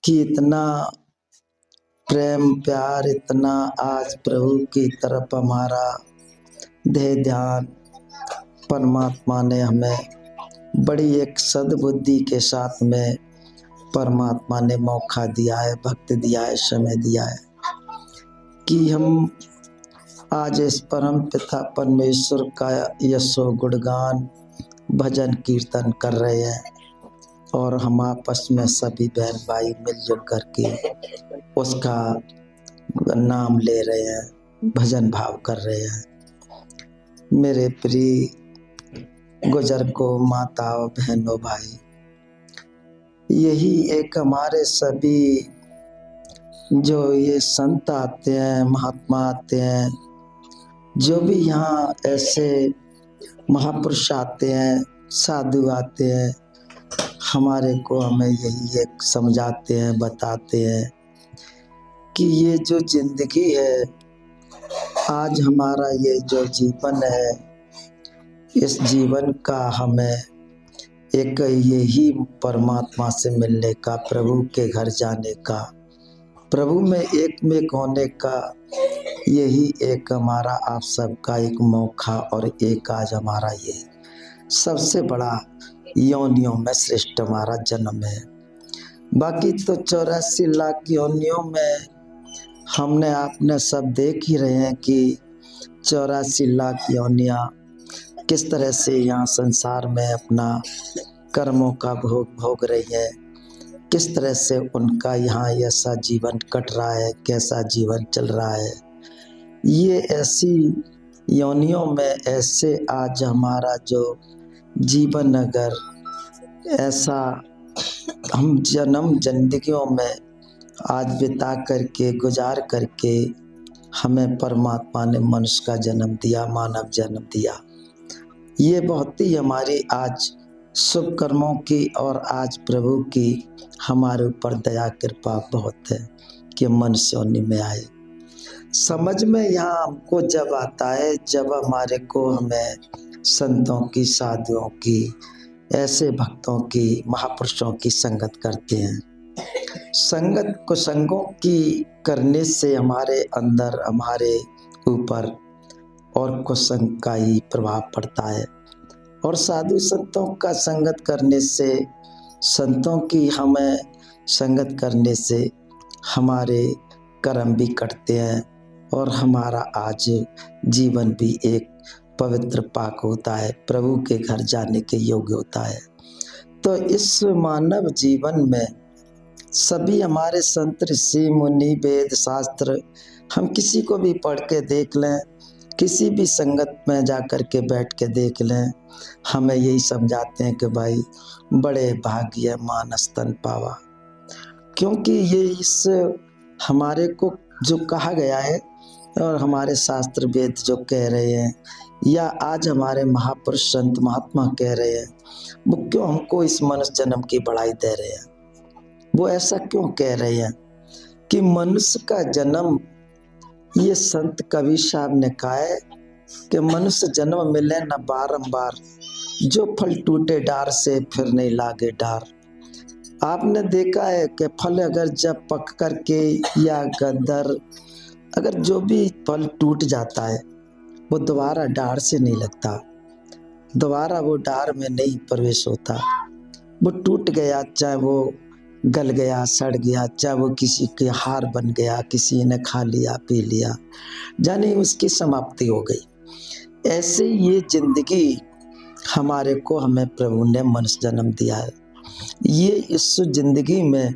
कि इतना प्रेम प्यार, इतना आज प्रभु की तरफ हमारा देह ध्यान, परमात्मा ने हमें बड़ी एक सद्बुद्धि के साथ में परमात्मा ने मौका दिया है, वक्त दिया है, समय दिया है कि हम आज इस परम पिता परमेश्वर का यशो गुणगान भजन कीर्तन कर रहे हैं और हम आपस में सभी बहन भाई मिलजुल करके उसका नाम ले रहे हैं, भजन भाव कर रहे हैं। मेरे प्रिय बुजुर्गों, माताओं, बहनों, भाई, यही एक हमारे सभी जो ये संत आते हैं, महात्मा आते हैं, जो भी यहाँ ऐसे महापुरुष आते हैं, साधु आते हैं, हमारे को हमें यही एक समझाते हैं, बताते हैं कि ये जो जिंदगी है, आज हमारा ये जो जीवन है, इस जीवन का हमें एक यही परमात्मा से मिलने का, प्रभु के घर जाने का, प्रभु में एक होने का, यही एक हमारा आप सबका एक मौका और एक आज हमारा ये सबसे बड़ा योनियों में श्रेष्ठ हमारा जन्म है। बाकी तो 84 लाख योनियों में हमने आपने सब देख ही रहे हैं कि 84 लाख योनियाँ किस तरह से यहाँ संसार में अपना कर्मों का भोग रही है, किस तरह से उनका यहाँ ऐसा जीवन कट रहा है, कैसा जीवन चल रहा है। ये ऐसी योनियों में ऐसे आज हमारा जो जीवन अगर ऐसा हम जन्म जिंदगियों में आज बिता करके गुजार करके हमें परमात्मा ने मनुष्य का जन्म दिया, मानव जन्म दिया। ये बहुत ही हमारी आज शुभ कर्मों की और आज प्रभु की हमारे ऊपर दया कृपा बहुत है कि मनुष्य योनि में आए। समझ में यहाँ हमको जब आता है, जब हमारे को हमें संतों की, साधुओं की, ऐसे भक्तों की, महापुरुषों की संगत करते हैं। संगत कुसंगों की करने से हमारे अंदर, हमारे ऊपर और कुसंग का ही प्रभाव पड़ता है और साधु संतों का संगत करने से, संतों की हमें संगत करने से हमारे कर्म भी कटते हैं और हमारा आज जीवन भी एक पवित्र पाक होता है, प्रभु के घर जाने के योग्य होता है। तो इस मानव जीवन में सभी हमारे संत, ऋषि, मुनि, वेद, शास्त्र, हम किसी को भी पढ़ के देख लें, किसी भी संगत में जा कर के बैठ के देख लें, हमें यही समझाते हैं कि भाई बड़े भाग्य मानस तन पावा। क्योंकि ये इस हमारे को जो कहा गया है और हमारे शास्त्र वेद जो कह रहे हैं, या आज हमारे महापुरुष संत महात्मा कह रहे हैं, वो क्यों हमको इस मनुष्य जन्म की बढ़ाई दे रहे हैं? वो ऐसा क्यों कह रहे हैं कि मनुष्य का जन्म, ये संत कबीर साहब ने कहा है कि मनुष्य जन्म मिले न बारंबार, जो फल टूटे डार से फिर नहीं लागे डार। आपने देखा है कि फल अगर जब पक करके या गदर अगर जो भी फल टूट जाता है, वो दोबारा डार से नहीं लगता, दोबारा वो डार में नहीं प्रवेश होता। वो टूट गया, चाहे वो गल गया, सड़ गया, चाहे वो किसी के हार बन गया, किसी ने खा लिया, पी लिया, जाने उसकी समाप्ति हो गई। ऐसे ये जिंदगी हमारे को, हमें प्रभु ने मनुष्य जन्म दिया है। ये इस जिंदगी में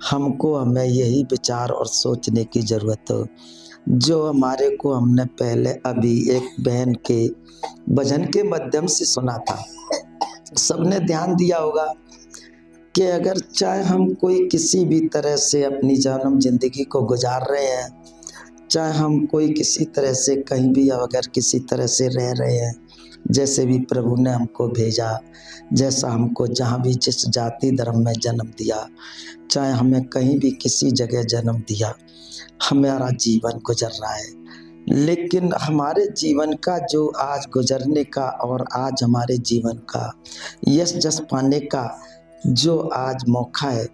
हमको, हमें यही विचार और सोचने की जरूरत हो, जो हमारे को हमने पहले अभी एक बहन के भजन के माध्यम से सुना था। सबने ध्यान दिया होगा कि अगर चाहे हम कोई किसी भी तरह से अपनी जन्म जिंदगी को गुजार रहे हैं, चाहे हम कोई किसी तरह से कहीं भी अगर किसी तरह से रह रहे हैं, जैसे भी प्रभु ने हमको भेजा, जैसा हमको जहाँ भी जिस जाति धर्म में जन्म दिया, चाहे हमें कहीं भी किसी जगह जन्म दिया, हमारा जीवन गुजर रहा है। लेकिन हमारे जीवन का जो आज गुजरने का और आज हमारे जीवन का यश जस पाने का जो आज मौका है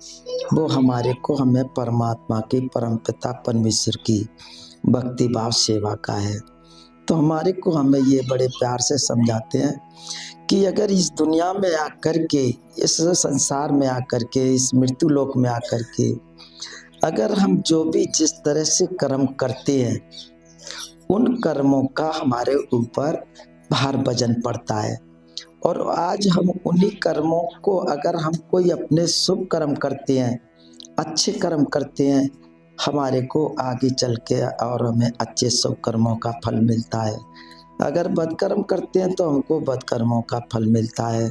वो हमारे को हमें परमात्मा की परमपिता परमेश्वर की भक्ति भाव सेवा का है। तो हमारे को हमें ये बड़े प्यार से समझाते हैं कि अगर इस दुनिया में आकर के, इस संसार में आकर के, इस मृत्यु लोक में आकर के अगर हम जो भी जिस तरह से कर्म करते हैं उन कर्मों का हमारे ऊपर भार वजन पड़ता है। और आज हम उन्हीं कर्मों को, अगर हम कोई अपने शुभ कर्म करते हैं, अच्छे कर्म करते हैं, हमारे को आगे चल के और हमें अच्छे शुभ कर्मों का फल मिलता है। अगर बदकर्म करते हैं तो हमको बदकर्मों का फल मिलता है।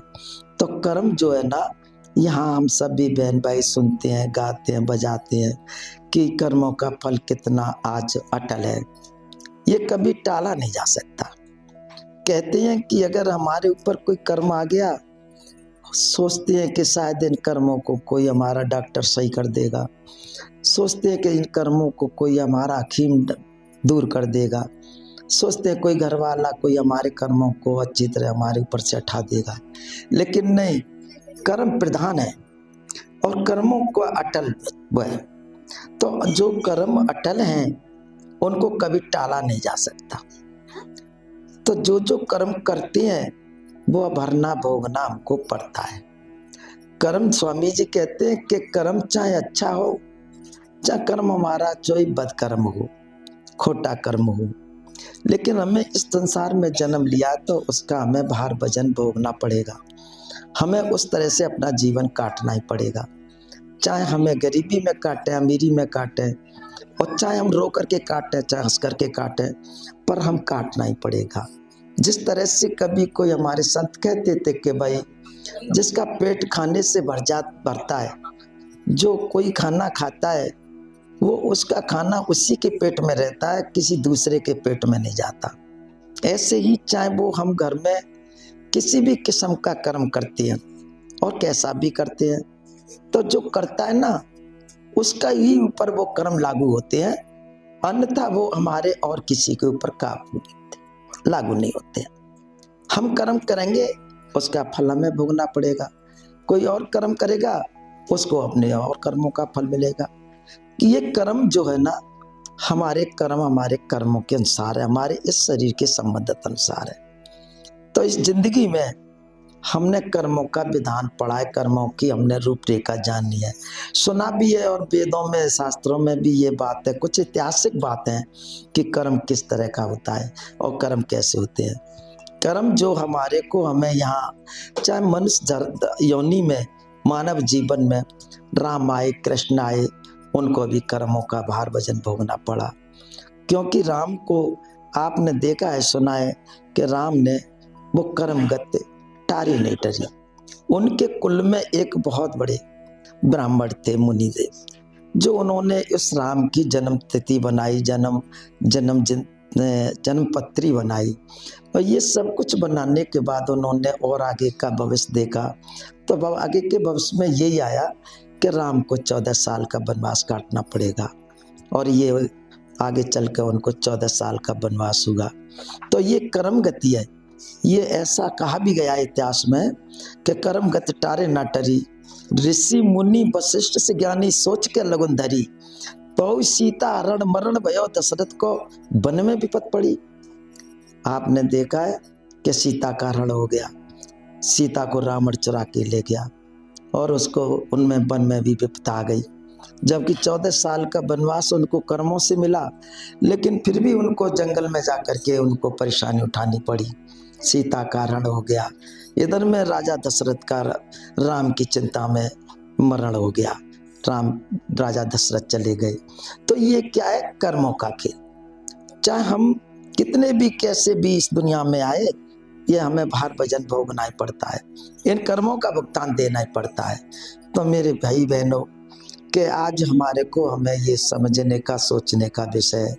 तो कर्म जो है ना, यहाँ हम सभी बहन भाई सुनते हैं, गाते हैं, बजाते हैं कि कर्मों का फल कितना आज अटल है, ये कभी टाला नहीं जा सकता। कहते हैं कि अगर हमारे ऊपर कोई कर्म आ गया, सोचते हैं कि शायद इन कर्मों को कोई हमारा डॉक्टर सही कर देगा, सोचते हैं कि इन कर्मों को कोई हमारा हकीम दूर कर देगा, सोचते हैं कोई घर वाला कोई हमारे कर्मों को अच्छी तरह हमारे ऊपर से हटा देगा। लेकिन नहीं, कर्म प्रधान है और कर्मों को अटल है। तो जो कर्म अटल हैं उनको कभी टाला नहीं जा सकता। तो जो जो कर्म करते हैं वो भरना भोगना हमको पड़ता है। कर्म, स्वामी जी कहते हैं कि कर्म चाहे अच्छा हो, चाहे कर्म हमारा कोई बदकर्म हो, खोटा कर्म हो, लेकिन हमें इस संसार में जन्म लिया तो उसका हमें भार वजन भोगना पड़ेगा। हमें उस तरह से अपना जीवन काटना ही पड़ेगा, चाहे हमें गरीबी में काटे, अमीरी में काटे, और चाहे हम रो करके काटे, चाहे हंस करके काटे, पर हम काटना ही पड़ेगा। जिस तरह से कभी कोई हमारे संत कहते थे कि भाई जिसका पेट खाने से भरता है, जो कोई खाना खाता है वो उसका खाना उसी के पेट में रहता है, किसी दूसरे के पेट में नहीं जाता। ऐसे ही चाहे वो हम घर में किसी भी किस्म का कर्म करते हैं और कैसा भी करते हैं, तो जो करता है ना उसका ही ऊपर वो कर्म लागू होते हैं, अन्यथा वो हमारे और किसी के ऊपर लागू नहीं होते। हम कर्म करेंगे उसका फल हमें भोगना पड़ेगा, कोई और कर्म करेगा उसको अपने और कर्मों का फल मिलेगा। कि ये कर्म जो है ना, हमारे कर्म हमारे कर्मों के अनुसार है, हमारे इस शरीर के संबंधित अनुसार है। तो इस जिंदगी में हमने कर्मों का विधान पढ़ा है, कर्मों की हमने रूपरेखा जानी है, सुना भी है, और वेदों में शास्त्रों में भी ये बात है, कुछ ऐतिहासिक बात है कि कर्म किस तरह का होता है और कर्म कैसे होते हैं। कर्म जो हमारे को, हमें यहाँ चाहे मनुष्य योनि में, मानव जीवन में राम आए, कृष्ण आए, उनको भी कर्मों का भार वजन भोगना पड़ा। क्योंकि राम को आपने देखा है, सुना है कि राम ने वो कर्मगत टारी नहीं टरी। उनके कुल में एक बहुत बड़े ब्राह्मण थे, मुनिदेव, जो उन्होंने इस राम की जन्म तिथि बनाई, जन्म पत्री बनाई, और ये सब कुछ बनाने के बाद उन्होंने और आगे का भविष्य देखा। तो आगे के भविष्य में यही आया कि राम को 14 साल का वनवास काटना पड़ेगा, और ये आगे चलकर उनको 14 साल का वनवास हुआ। तो ये कर्म गति है। ये ऐसा कहा भी गया इतिहास में कि कर्म गति टारे ना टरी, ऋषि मुनि वशिष्ठ से ज्ञानी सोच के लगन धरी, बहु सीता हरण मरण भयो दशरथ को वन में विपत पड़ी। आपने देखा है कि सीता का हरण हो गया, सीता को रावण चुरा के ले गया और उसको उनमें वन में भी विपत आ गई। जबकि 14 साल का वनवास उनको कर्मों से मिला, लेकिन फिर भी उनको जंगल में जाकर के उनको परेशानी उठानी पड़ी। सीता का हरण हो गया, इधर में राजा दशरथ का राम की चिंता में मरण हो गया, राजा दशरथ चले गए। तो ये क्या है? कर्मों का खेल। चाहे हम कितने भी कैसे भी इस दुनिया में आए, ये हमें भार वजन भोगना ही पड़ता है, इन कर्मों का भुगतान देना ही पड़ता है। तो मेरे भाई बहनों कि आज हमारे को, हमें ये समझने का, सोचने का विषय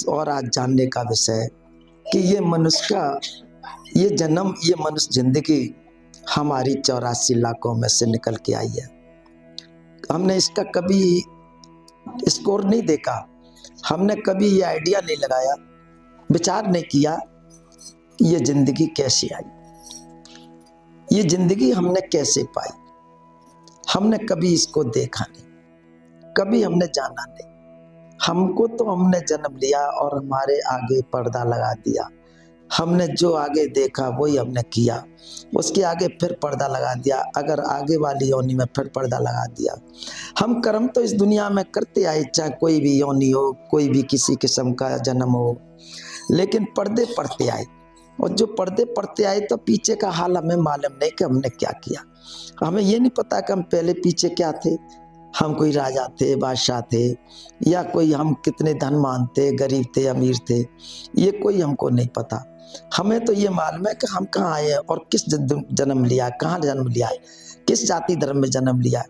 और आज जानने का विषय कि ये मनुष्य का ये जन्म, ये मनुष्य जिंदगी हमारी 84 लाखों में से निकल के आई है। हमने इसका कभी स्कोर नहीं देखा, हमने कभी ये आइडिया नहीं लगाया, विचार नहीं किया ये जिंदगी कैसे आई, ये जिंदगी हमने कैसे पाई। हमने कभी इसको देखा नहीं, कभी हमने जाना नहीं। हमको तो हमने जन्म लिया और हमारे आगे पर्दा लगा दिया। हमने जो आगे देखा वही हमने किया, उसके आगे फिर पर्दा लगा दिया, अगर आगे वाली योनि में फिर पर्दा लगा दिया। हम कर्म तो इस दुनिया में करते आए, चाहे कोई भी योनि हो, कोई भी किसी किस्म का जन्म हो, लेकिन पर्दे पड़ते आए। और जो पर्दे पड़ते आए तो पीछे का हाल हमें मालूम नहीं कि हमने क्या किया। हमें ये नहीं पता कि हम पहले पीछे क्या थे। हम कोई राजा थे, बादशाह थे, या कोई हम कितने धनवान थे, गरीब थे, अमीर थे, ये कोई हमको नहीं पता। हमें तो ये मालूम है कि हम कहाँ आए हैं और किस जन्म लिया, कहाँ जन्म लिया है, किस जाति धर्म में जन्म लिया है।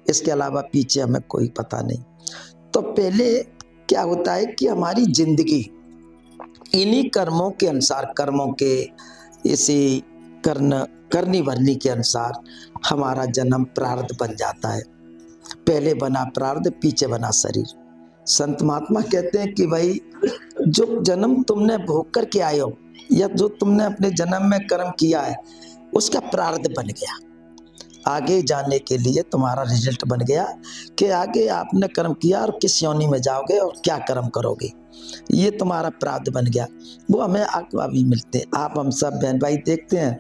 इसके अलावा पीछे हमें कोई पता नहीं। तो पहले क्या होता है कि हमारी जिंदगी इन्हीं कर्मों के अनुसार, कर्मों के इसी करनी भरनी के अनुसार हमारा जन्म प्रारब्ध बन जाता है। पहले बना प्रारब्ध, पीछे बना शरीर। संत महात्मा कहते हैं कि भाई जो जन्म तुमने भोग करके आए हो, या जो तुमने अपने जन्म में कर्म किया है, उसका प्रारब्ध बन गया। आगे जाने के लिए तुम्हारा रिजल्ट बन गया कि आगे आपने कर्म किया और किस योनि में जाओगे और क्या कर्म करोगे, ये तुम्हारा प्रारब्ध बन गया। वो हमें अभी मिलते हैं। आप हम सब बहन भाई देखते हैं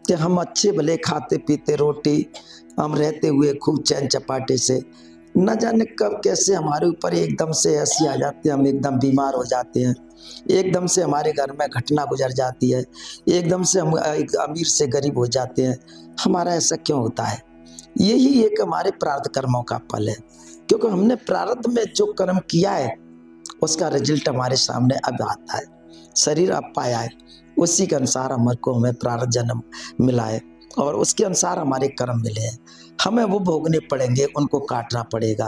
कि हम अच्छे भले खाते पीते रोटी, हम रहते हुए खूब चैन चपाटे से, न जाने कब कैसे हमारे ऊपर एकदम से ऐसी आ जाती है, हम एकदम बीमार हो जाते हैं, एकदम से हमारे घर में घटना गुजर जाती है, एकदम से हम अमीर से गरीब हो जाते हैं। हमारा ऐसा क्यों होता है? यही एक हमारे प्रारब्ध कर्मों का फल है, क्योंकि हमने प्रारब्ध में जो कर्म किया है उसका रिजल्ट हमारे सामने अब आता है। शरीर अब पाया है, उसी के अनुसार हमें प्रारब्ध जन्म मिला है और उसके अनुसार हमारे कर्म मिले हैं। हमें वो भोगने पड़ेंगे, उनको काटना पड़ेगा।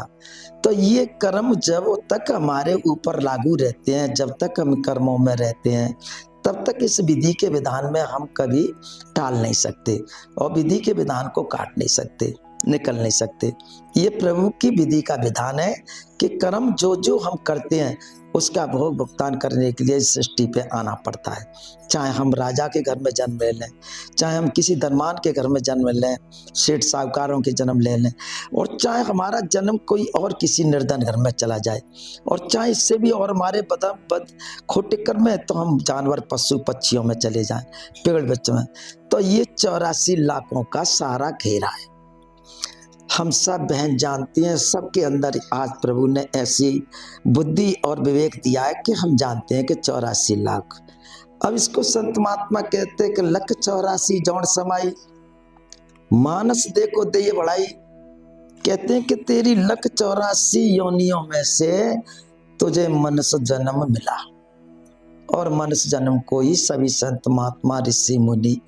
तो ये कर्म जब तक हमारे ऊपर लागू रहते हैं, जब तक हम कर्मों में रहते हैं, तब तक इस विधि के विधान में हम कभी टाल नहीं सकते और विधि के विधान को काट नहीं सकते, निकल नहीं सकते। ये प्रभु की विधि का विधान है कि कर्म जो जो हम करते हैं उसका भोग भुगतान करने के लिए इस सृष्टि पे आना पड़ता है। चाहे हम राजा के घर में जन्म ले लें, चाहे हम किसी धनवान के घर में जन्म लें, सेठ साहूकारों के जन्म ले लें, और चाहे हमारा जन्म कोई और किसी निर्धन घर में चला जाए, और चाहे इससे भी और हमारे बद खोटे कर्म में तो हम जानवर पशु पक्षियों में चले जाएं, पेड़ बच्चों में। तो ये 84 लाखों का सारा घेरा है। हम सब बहन जानते हैं, सबके अंदर आज प्रभु ने ऐसी बुद्धि और विवेक दिया है कि हम जानते हैं कि 84 लाख। अब इसको संत महात्मा कहते हैं कि लख 84 जौन समाई, मानस देखो दे बढ़ाई। कहते हैं कि तेरी लख 84 योनियों में से तुझे मनुष्य जन्म मिला, और मनुष्य जन्म को ही सभी संत महात्मा ऋषि मुनि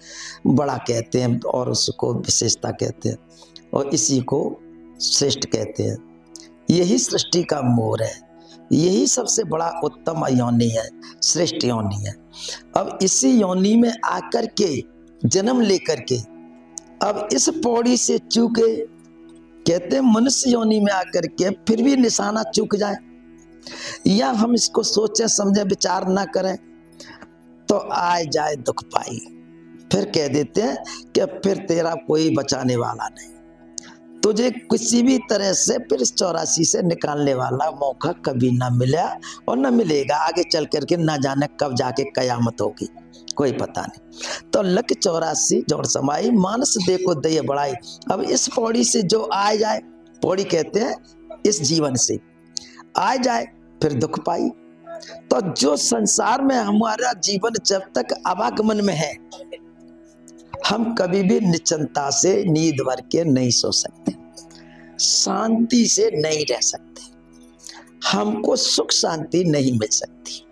बड़ा कहते हैं और उसको विशेषता कहते हैं और इसी को श्रेष्ठ कहते हैं। यही सृष्टि का मोर है, यही सबसे बड़ा उत्तम योनि है, श्रेष्ठ योनि है। अब इसी योनि में आकर के जन्म लेकर के अब इस पौड़ी से चूके, कहते हैं मनुष्य योनि में आकर के फिर भी निशाना चूक जाए, या हम इसको सोचें समझें विचार ना करें तो आए जाए दुख पाई। फिर कह देते हैं कि फिर तेरा कोई बचाने वाला नहीं, तुझे किसी भी तरह से फिर इस 84 से निकालने वाला मौका कभी ना मिला और ना मिलेगा। आगे चल करके ना जाने कब जाके कयामत होगी, कोई पता नहीं। तो लख 84 जोड़ समाई, मानस देखो दया बढ़ाई। अब इस पौड़ी से जो आ जाए, पौड़ी कहते हैं इस जीवन से आ जाए फिर दुख पाई। तो जो संसार में हमारा जीवन जब तक आवागमन में है, हम कभी भी निश्चिंता से नींद भर के नहीं सो सकते, शांति से नहीं रह सकते, हमको सुख शांति नहीं मिल सकती,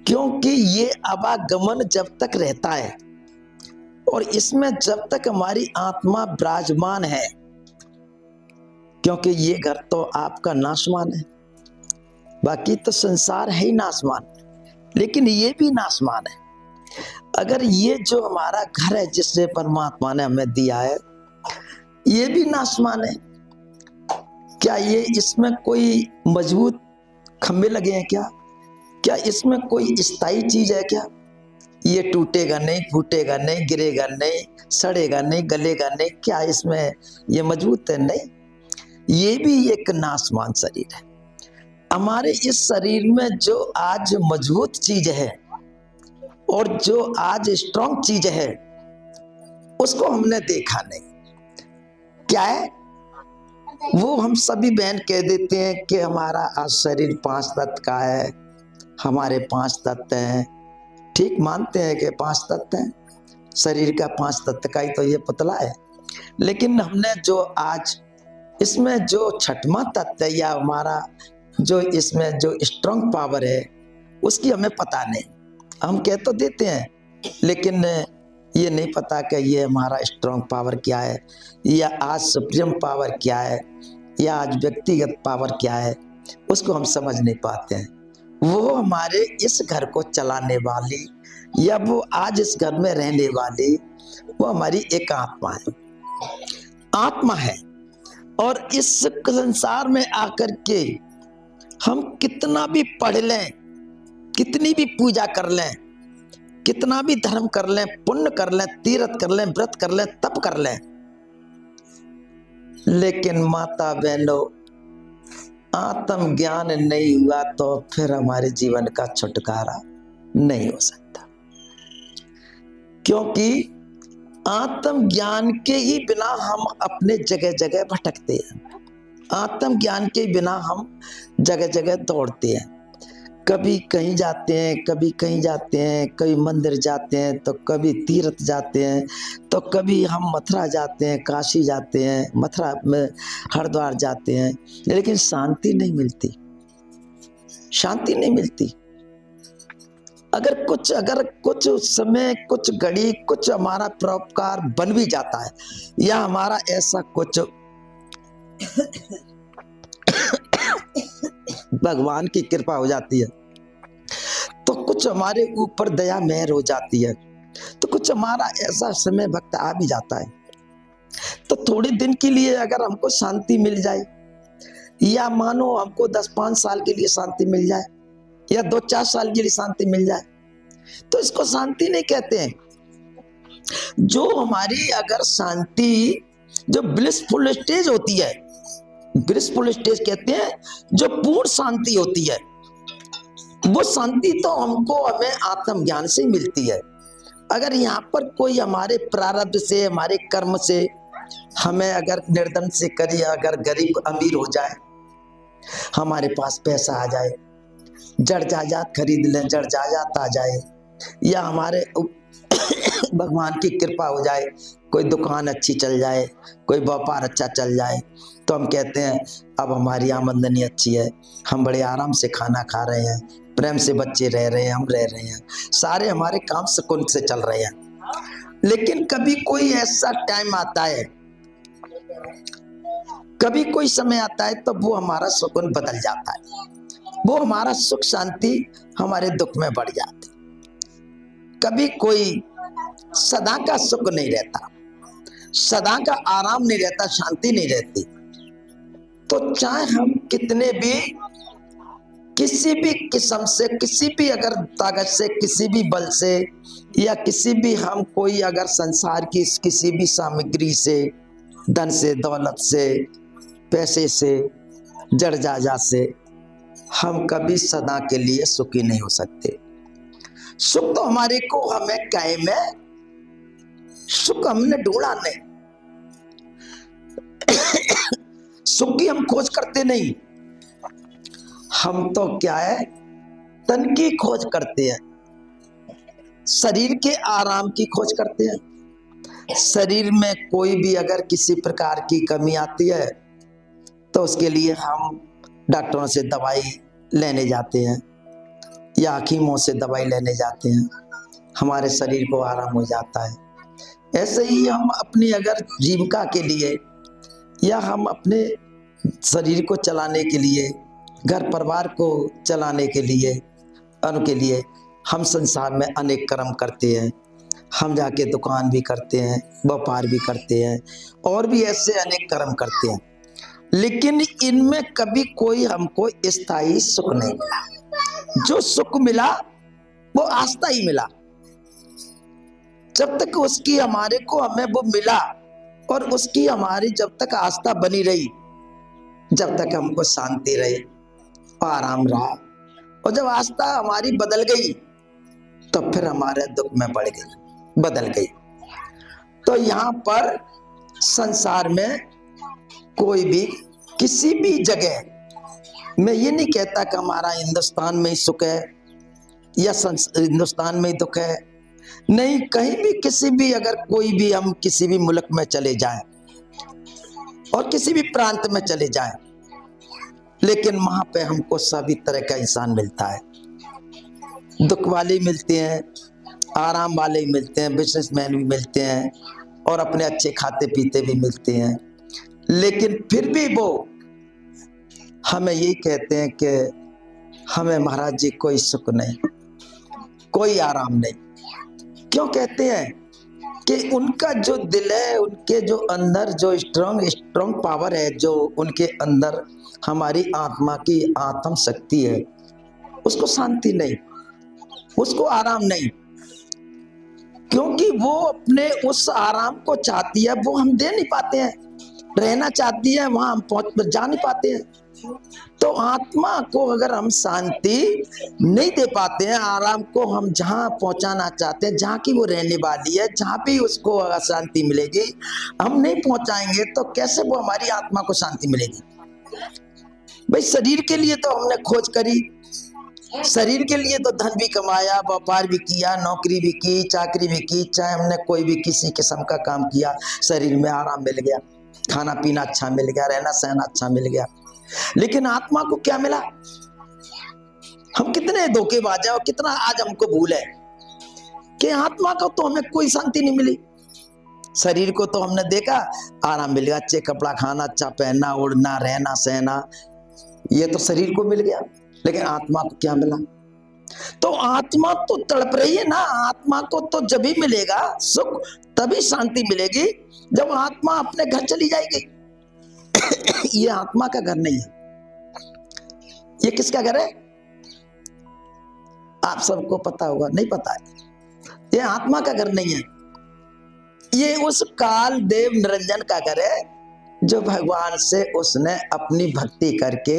क्योंकि ये आवागमन जब तक रहता है और इसमें जब तक हमारी आत्मा विराजमान है, क्योंकि ये घर तो आपका नाशमान है, बाकी तो संसार है ही नाशमान, लेकिन ये भी नाशमान है। अगर ये जो हमारा घर है जिससे परमात्मा ने हमें दिया है, ये भी नाशमान है, क्या ये इसमें कोई मजबूत खंभे लगे हैं क्या? क्या इसमें कोई स्थायी चीज है क्या? ये टूटेगा नहीं, फूटेगा नहीं, गिरेगा नहीं, सड़ेगा नहीं, गलेगा नहीं, क्या इसमें ये मजबूत है? नहीं, ये भी एक नासमान शरीर है। हमारे इस शरीर में जो आज मजबूत चीज है और जो आज स्ट्रांग चीज है, उसको हमने देखा नहीं। क्या है वो? हम सभी बहन कह देते हैं कि हमारा आज शरीर 5 तत्व का है, हमारे 5 तत्व हैं। ठीक मानते हैं कि 5 तत्व हैं, शरीर का 5 तत्व का ही तो ये पुतला है। लेकिन हमने जो आज इसमें जो छठवां तत्व है या हमारा जो इसमें जो स्ट्रांग पावर है, उसकी हमें पता नहीं। हम कह तो देते हैं, लेकिन ये नहीं पता कि ये हमारा स्ट्रांग पावर क्या है, या आज सुप्रीम पावर क्या है, या आज व्यक्तिगत पावर क्या है, उसको हम समझ नहीं पाते हैं। वो हमारे इस घर को चलाने वाली या वो आज इस घर में रहने वाली, वो हमारी एक आत्मा है। आत्मा है। और इस संसार में आकर के हम कितना भी पढ़ लें, कितनी भी पूजा कर लें, कितना भी धर्म कर लें, पुण्य कर लें, तीर्थ कर लें, व्रत कर लें, तप कर लें, लेकिन माता बहनों आत्म ज्ञान नहीं हुआ तो फिर हमारे जीवन का छुटकारा नहीं हो सकता। क्योंकि आत्म ज्ञान के ही बिना हम अपने जगह जगह भटकते हैं। आत्म ज्ञान के बिना हम जगह जगह दौड़ते हैं। कभी कहीं जाते हैं, कभी कहीं जाते हैं, कभी मंदिर जाते हैं, तो कभी तीर्थ जाते हैं, तो कभी हम मथुरा जाते हैं, काशी जाते हैं, मथुरा में हरिद्वार जाते हैं, लेकिन शांति नहीं मिलती। शांति नहीं मिलती। अगर कुछ समय, कुछ घड़ी, कुछ हमारा परोपकार बन भी जाता है, या हमारा ऐसा कुछ भगवान की कृपा हो जाती है, तो कुछ हमारे ऊपर दया मेहर हो जाती है, तो कुछ हमारा ऐसा समय वक्त आ भी जाता है, तो थोड़े दिन के लिए अगर हमको शांति मिल जाए, या मानो हमको 10-5 साल के लिए शांति मिल जाए, या 2-4 साल के लिए शांति मिल जाए, तो इसको शांति नहीं कहते हैं। जो हमारी अगर शांति, जो ब्लिसफुल स्टेज होती है, ब्लिसफुल स्टेज कहते हैं, जो पूर्ण शांति होती है, वो शांति तो हमको हमें आत्मज्ञान से मिलती है। अगर यहाँ पर कोई हमारे प्रारब्ध से, हमारे कर्म से हमें अगर निर्धन से करिए, अगर गरीब अमीर हो जाए, हमारे पास पैसा आ जाए, जड़ जायदाद खरीद लें, जड़ जायदाद आ जाए, या हमारे भगवान की कृपा हो जाए, कोई दुकान अच्छी चल जाए, कोई व्यापार अच्छा चल जाए, तो हम कहते हैं अब हमारी आमदनी अच्छी है, हम बड़े आराम से खाना खा रहे हैं, प्रेम से बच्चे रह रहे हैं, हम रह रहे हैं, सारे हमारे काम सुकून से चल रहे हैं। लेकिन कभी कोई ऐसा टाइम आता है, कभी कोई समय आता है, तो वो हमारा सुकून बदल जाता है, वो हमारा सुख शांति हमारे दुख में बढ़ जाती। कभी कोई सदा का सुख नहीं रहता, सदा का आराम नहीं रहता, शांति नहीं रहती। तो चाहे हम कितने भी, किसी भी किस्म से, किसी भी अगर ताकत से, किसी भी बल से, या किसी भी हम कोई अगर संसार की किसी भी सामग्री से, धन से, दौलत से, पैसे से, जड़ जायदाद से, हम कभी सदा के लिए सुखी नहीं हो सकते। सुख तो हमारे को हमें कायम है, सुख हमने ढूंढा नहीं, सुख की हम खोज करते नहीं, हम तो क्या है, तन की खोज करते हैं, शरीर के आराम की खोज करते हैं। शरीर में कोई भी अगर किसी प्रकार की कमी आती है, तो उसके लिए हम डॉक्टरों से दवाई लेने जाते हैं, या हकीमों से दवाई लेने जाते हैं, हमारे शरीर को आराम हो जाता है। ऐसे ही हम अपनी अगर जीविका के लिए, या हम अपने शरीर को चलाने के लिए, घर परिवार को चलाने के लिए, उनके लिए हम संसार में अनेक कर्म करते हैं। हम जाके दुकान भी करते हैं, व्यापार भी करते हैं, और भी ऐसे अनेक कर्म करते हैं, लेकिन इनमें कभी कोई हमको स्थायी सुख नहीं मिला। जो सुख मिला वो अस्थायी मिला। जब तक उसकी हमारे को हमें वो मिला और उसकी हमारी जब तक आस्था बनी रही, जब तक हमको शांति रही, आराम रहा, और जब आस्था हमारी बदल गई तो फिर हमारे दुख में बढ़ गई, बदल गई। तो यहाँ पर संसार में कोई भी किसी भी जगह, मैं ये नहीं कहता कि हमारा हिंदुस्तान में ही सुख है या हिंदुस्तान में ही दुख है, नहीं, कहीं भी किसी भी, अगर कोई भी हम किसी भी मुल्क में चले जाएं और किसी भी प्रांत में चले जाएं, लेकिन वहां पे हमको सभी तरह का इंसान मिलता है। दुख वाले मिलते हैं, आराम वाले मिलते हैं, बिजनेसमैन भी मिलते हैं और अपने अच्छे खाते पीते भी मिलते हैं, लेकिन फिर भी वो हमें यही कहते हैं कि हमें महाराज जी कोई सुख नहीं, कोई आराम नहीं। क्यों कहते हैं? कि उनका जो दिल है, उनके जो अंदर जो स्ट्रॉन्ग पावर है, जो उनके अंदर हमारी आत्मा की आत्म शक्ति है, उसको शांति नहीं, उसको आराम नहीं, क्योंकि वो अपने उस आराम को चाहती है, वो हम दे नहीं पाते हैं। रहना चाहती है, वहां हम जा नहीं पाते हैं। तो आत्मा को अगर हम शांति नहीं दे पाते हैं, आराम को हम जहां पहुंचाना चाहते हैं, जहां की वो रहने वाली है, जहां भी उसको शांति मिलेगी, हम नहीं पहुंचाएंगे तो कैसे वो हमारी आत्मा को शांति मिलेगी? भाई शरीर के लिए तो हमने खोज करी, शरीर के लिए तो धन भी कमाया, व्यापार भी किया, नौकरी भी की, चाकरी भी की, चाहे हमने कोई भी किसी किस्म का काम किया, शरीर में आराम मिल गया, खाना पीना अच्छा मिल गया, रहना सहना अच्छा मिल गया, लेकिन आत्मा को क्या मिला? हम कितने धोखेबाज हैं और कितना आज हमको भूल है कि आत्मा को तो हमें कोई शांति नहीं मिली। शरीर को तो हमने देखा, आराम मिल गया, अच्छे कपड़ा खाना, अच्छा पहनना, उड़ना, रहना सहना, ये तो शरीर को मिल गया, लेकिन आत्मा को क्या मिला? तो आत्मा तो तड़प रही है ना, आत्मा को तो जब भी मिलेगा सुख, तभी शांति मिलेगी जब आत्मा अपने घर चली जाएगी। ये आत्मा का घर नहीं है, ये किसका घर है? आप सबको पता होगा, नहीं पता है? ये आत्मा का घर नहीं है, ये उस काल देव निरंजन का घर है, जो भगवान से उसने अपनी भक्ति करके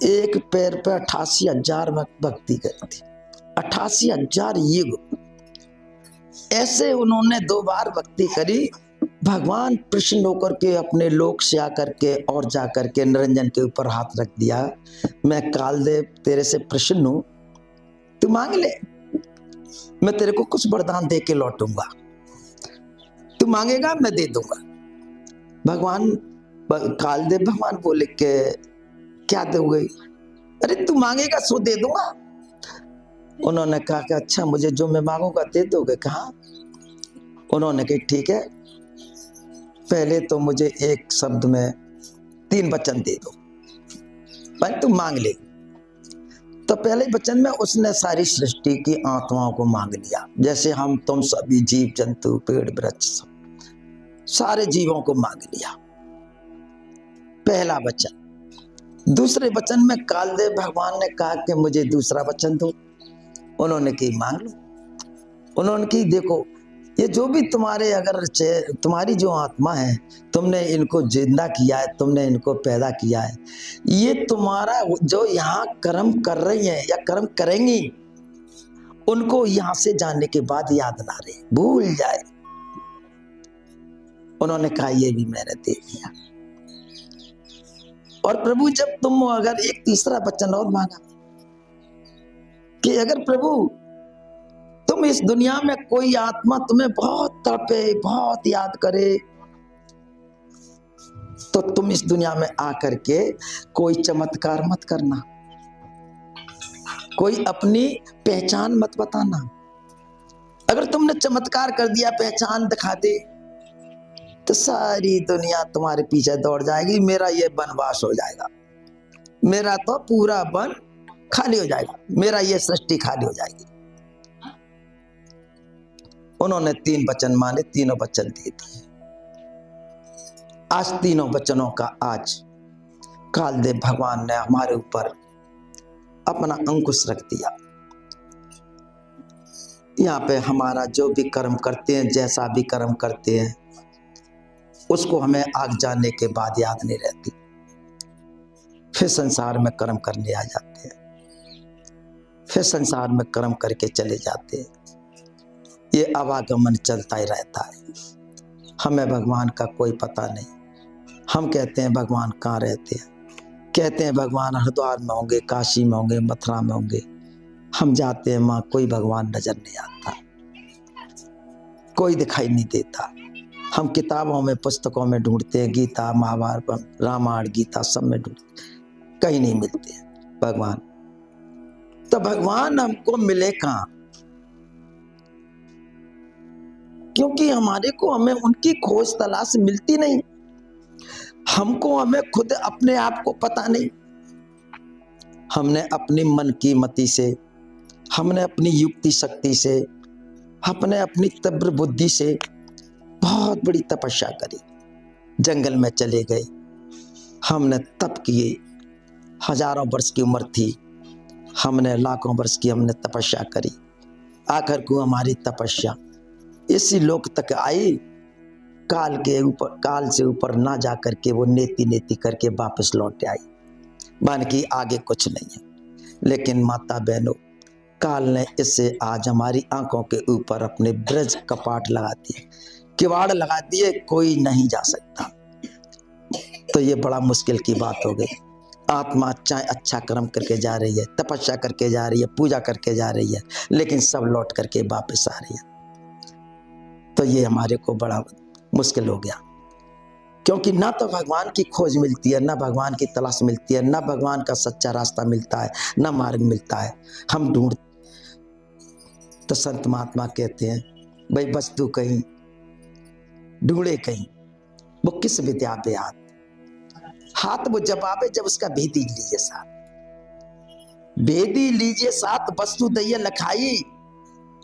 एक पैर पे 88,000 भक्ति करी थी, 88,000 युग ऐसे उन्होंने 2 बार भक्ति करी। भगवान प्रसन्न होकर के अपने लोक से आकर के और जाकर के निरंजन के ऊपर हाथ रख दिया, मैं कालदेव तेरे से प्रसन्न हूं, तू मांग ले, मैं तेरे को कुछ वरदान दे के लौटूंगा, तू मांगेगा मैं दे दूंगा। भगवान कालदेव भगवान बोले के क्या दोगे? अरे तू मांगेगा सो दे दूंगा। उन्होंने कहा कि अच्छा, मुझे जो मैं मांगूंगा दे दोगे? कहा। उन्होंने कहा ठीक है, पहले तो मुझे एक शब्द में 3 वचन दे दो, पर तू मांग ले। तो पहले वचन में उसने सारी सृष्टि की आत्माओं को मांग लिया, जैसे हम तुम सभी जीव जंतु पेड़ वृक्ष सारे जीवों को मांग लिया, पहला वचन। दूसरे वचन में कालदेव भगवान ने कहा कि मुझे दूसरा वचन दो। उन्होंने की मांग लो। उन्होंने की देखो, ये जो भी तुम्हारे अगर तुम्हारी जो आत्मा है, तुमने इनको जिंदा किया है, तुमने इनको पैदा किया है, ये तुम्हारा जो यहाँ कर्म कर रही है या कर्म करेंगी, उनको यहाँ से जाने के बाद याद ना रहे, भूल जाए। उन्होंने कहा ये भी मैंने दे दिया। और प्रभु जब तुम अगर एक तीसरा वचन और मांगा कि अगर प्रभु तुम इस दुनिया में कोई आत्मा तुम्हें बहुत तड़पे, बहुत याद करे, तो तुम इस दुनिया में आकर के कोई चमत्कार मत करना, कोई अपनी पहचान मत बताना। अगर तुमने चमत्कार कर दिया, पहचान दिखा दी, तो सारी दुनिया तुम्हारे पीछे दौड़ जाएगी, मेरा ये वनवास हो जाएगा, मेरा तो पूरा वन खाली हो जाएगा, मेरा ये सृष्टि खाली हो जाएगी। उन्होंने 3 वचन माने, तीनों वचन दे दिए। आज तीनों वचनों का आज कालदेव भगवान ने हमारे ऊपर अपना अंकुश रख दिया। यहाँ पे हमारा जो भी कर्म करते हैं, जैसा भी कर्म करते हैं, उसको हमें आग जाने के बाद याद नहीं रहती। फिर संसार में कर्म करने आ जाते हैं, फिर संसार में कर्म करके चले जाते हैं। ये आवागमन चलता ही रहता है। हमें भगवान का कोई पता नहीं। हम कहते हैं भगवान कहाँ रहते हैं, कहते हैं भगवान हरिद्वार में होंगे, काशी में होंगे, मथुरा में होंगे। हम जाते हैं वहाँ, कोई भगवान नजर नहीं आता, कोई दिखाई नहीं देता। हम किताबों में, पुस्तकों में ढूंढते हैं, गीता, महाभारत, रामायण, गीता सब में ढूंढते, कहीं नहीं मिलते भगवान। तो भगवान हमको मिले कहाँ? क्योंकि हमारे को हमें उनकी खोज तलाश मिलती नहीं। हमको हमें खुद अपने आप को पता नहीं। हमने अपनी मन की मति से, हमने अपनी युक्ति शक्ति से, हमने अपनी तीव्र बुद्धि से बहुत बड़ी तपस्या करी। जंगल में चले गए, हमने तप किए। हजारों वर्ष की उम्र थी, हमने लाखों वर्ष की हमने तपस्या करी। आखिर को हमारी तपस्या इसी लोक तक आई। काल के ऊपर, काल से ऊपर ना जा करके वो नेति नेति करके वापस लौट आई। मान की आगे कुछ नहीं है। लेकिन माता बहनों, काल ने इससे आज हमारी आंखों के ऊपर अपने ब्रज कपाट लगा दिए, किवाड़ लगा दिए, कोई नहीं जा सकता। तो ये बड़ा मुश्किल की बात हो गई। आत्मा चाहे अच्छा कर्म करके जा रही है, तपस्या करके जा रही है, पूजा करके जा रही है, लेकिन सब लौट करके वापस आ रही है। तो ये हमारे को बड़ा मुश्किल हो गया, क्योंकि ना तो भगवान की खोज मिलती है, ना भगवान की तलाश मिलती है, ना भगवान का सच्चा रास्ता मिलता है, ना मार्ग मिलता है। हम ढूंढ। तो संत महात्मा कहते हैं, भाई वस्तु कहीं ढूंढे कहीं, वो किस विद्या पे हाथ, हाथ वो जब आवे जब उसका भेदी लीजिए साथ, भेदी लीजिए साथ, वस्तु दैये लखाई,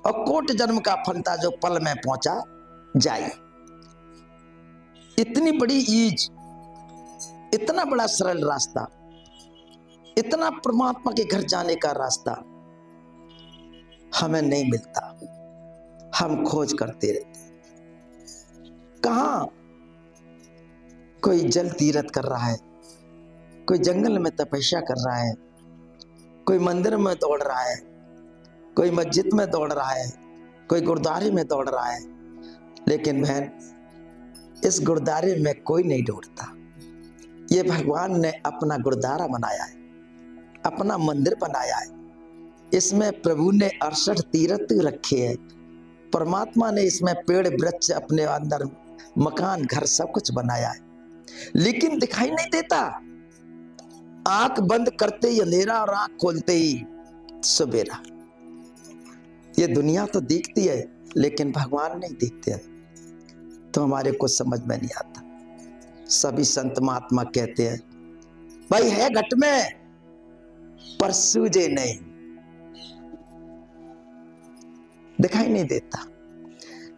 और कोट जन्म का फलता जो पल में पहुंचा जाए। इतनी बड़ी ईज, इतना बड़ा सरल रास्ता, इतना परमात्मा के घर जाने का रास्ता हमें नहीं मिलता। हम खोज करते रहते। कहां? कोई जल तीर्थ कर रहा है, कोई जंगल में तपस्या कर रहा है, कोई मंदिर में दौड़ रहा है, कोई मस्जिद में दौड़ रहा है, कोई गुरुद्वारे में दौड़ रहा है। लेकिन बहन, इस गुरुद्वारे में कोई नहीं दौड़ता। ये भगवान ने अपना गुरुद्वारा बनाया है, अपना मंदिर बनाया है। इसमें प्रभु ने 68 तीर्थ रखे हैं। परमात्मा ने इसमें पेड़ वृक्ष, अपने अंदर मकान घर सब कुछ बनाया है, लेकिन दिखाई नहीं देता। आंख बंद करते ही अंधेरा और आंख खोलते ही सवेरा। ये दुनिया तो दिखती है, लेकिन भगवान नहीं दिखते। तो हमारे को समझ में नहीं आता। सभी संत महात्मा कहते हैं, भाई है घट में पर सूझे नहीं, दिखाई नहीं देता।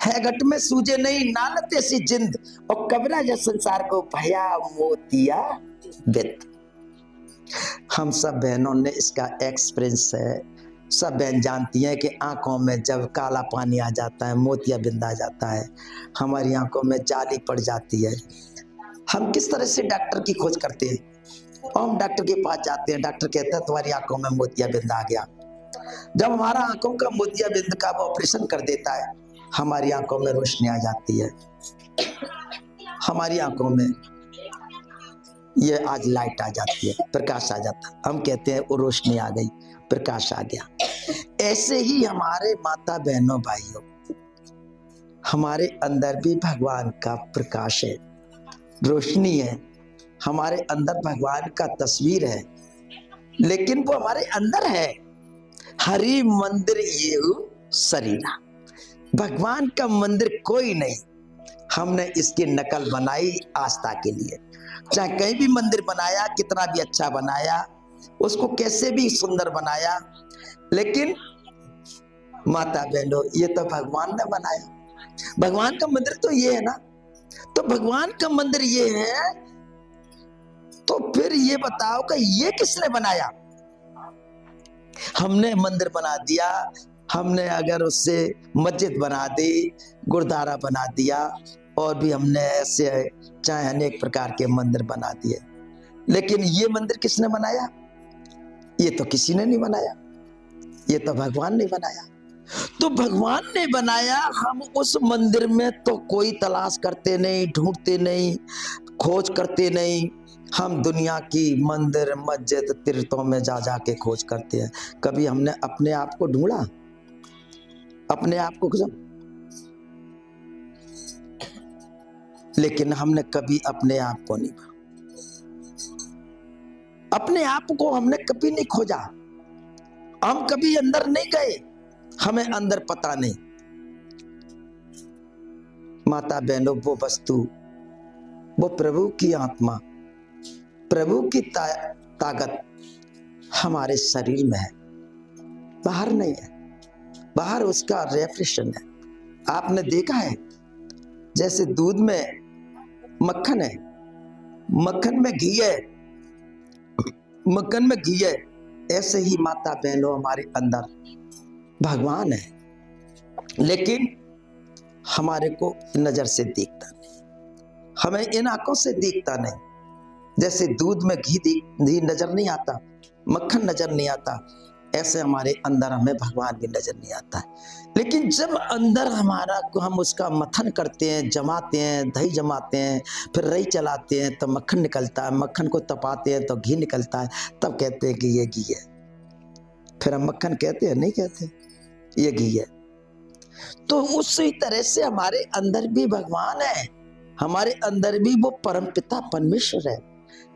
है घट में सूझे नहीं, नालत ऐसी जिंद, और कबरा या संसार को भया मोतिया बिंद। हम सब बहनों ने इसका एक्सपीरियंस है। सब बहन जानती हैं कि आंखों में जब काला पानी आ जाता है, मोतिया बिंद आ जाता है, हमारी आंखों में जाली पड़ जाती है। हम किस तरह से डॉक्टर की खोज करते हैं, और हम डॉक्टर के पास जाते हैं। डॉक्टर कहता है तुम्हारी आंखों में मोतिया बिंद आ गया। जब हमारा आंखों का मोतिया बिंद का ऑपरेशन कर देता है, हमारी आंखों में रोशनी आ जाती है। हमारी आंखों में ये आज लाइट आ जाती है, प्रकाश आ जाता है। हम कहते हैं वो रोशनी आ गई, प्रकाश आ गया। ऐसे ही हमारे माता बहनों भाइयों, हमारे अंदर भी भगवान का प्रकाश है, रोशनी है। हमारे अंदर भगवान का तस्वीर है, लेकिन वो हमारे अंदर है। हरि मंदिर ये शरीरा, भगवान का मंदिर कोई नहीं। हमने इसकी नकल बनाई आस्था के लिए। चाहे कहीं भी मंदिर बनाया, कितना भी अच्छा बनाया, उसको कैसे भी सुंदर बनाया, लेकिन माता बहनों ये तो भगवान ने बनाया। भगवान का मंदिर तो ये है ना। तो भगवान का मंदिर ये है, तो फिर ये बताओ कि ये किसने बनाया? हमने मंदिर बना दिया, हमने अगर उससे मस्जिद बना दी, गुरुद्वारा बना दिया, और भी हमने ऐसे चाहे अनेक प्रकार के मंदिर बना दिए, लेकिन ये मंदिर किसने बनाया? ये तो किसी ने नहीं बनाया, ये तो भगवान ने बनाया। तो भगवान ने बनाया, हम उस मंदिर में तो कोई तलाश करते नहीं, ढूंढते नहीं, खोज करते नहीं। हम दुनिया की मंदिर, मस्जिद, तीर्थों में जा जा के खोज करते हैं। कभी हमने अपने आप को ढूंढा? अपने आप को खोजा? लेकिन हमने कभी अपने आप को नहीं, अपने आप को हमने कभी नहीं खोजा। हम कभी अंदर नहीं गए, हमें अंदर पता नहीं। माता बहनों, वो वस्तु, वो प्रभु की आत्मा, प्रभु की ताकत हमारे शरीर में है, बाहर नहीं है। बाहर उसका रेफ्रिजरेशन है। आपने देखा है, जैसे दूध में मक्खन है, मक्खन में घी है, मक्खन में घी है, ऐसे ही माता बहनों हमारे अंदर भगवान है, लेकिन हमारे को नजर से दिखता नहीं, हमें इन आंखों से दिखता नहीं। जैसे दूध में घी नजर नहीं आता, मक्खन नजर नहीं आता, ऐसे हमारे अंदर हमें भगवान भी नजर नहीं आता है। लेकिन जब अंदर हमारा को हम उसका मथन करते हैं, जमाते हैं, दही जमाते हैं, फिर रई चलाते हैं तो मक्खन निकलता है, मक्खन को तपाते हैं तो घी निकलता है, तब कहते हैं कि ये घी है। फिर हम मक्खन कहते हैं? नहीं कहते, ये घी है। तो उसी तरह से हमारे अंदर भी भगवान है, हमारे अंदर भी वो परमपिता परमेश्वर है,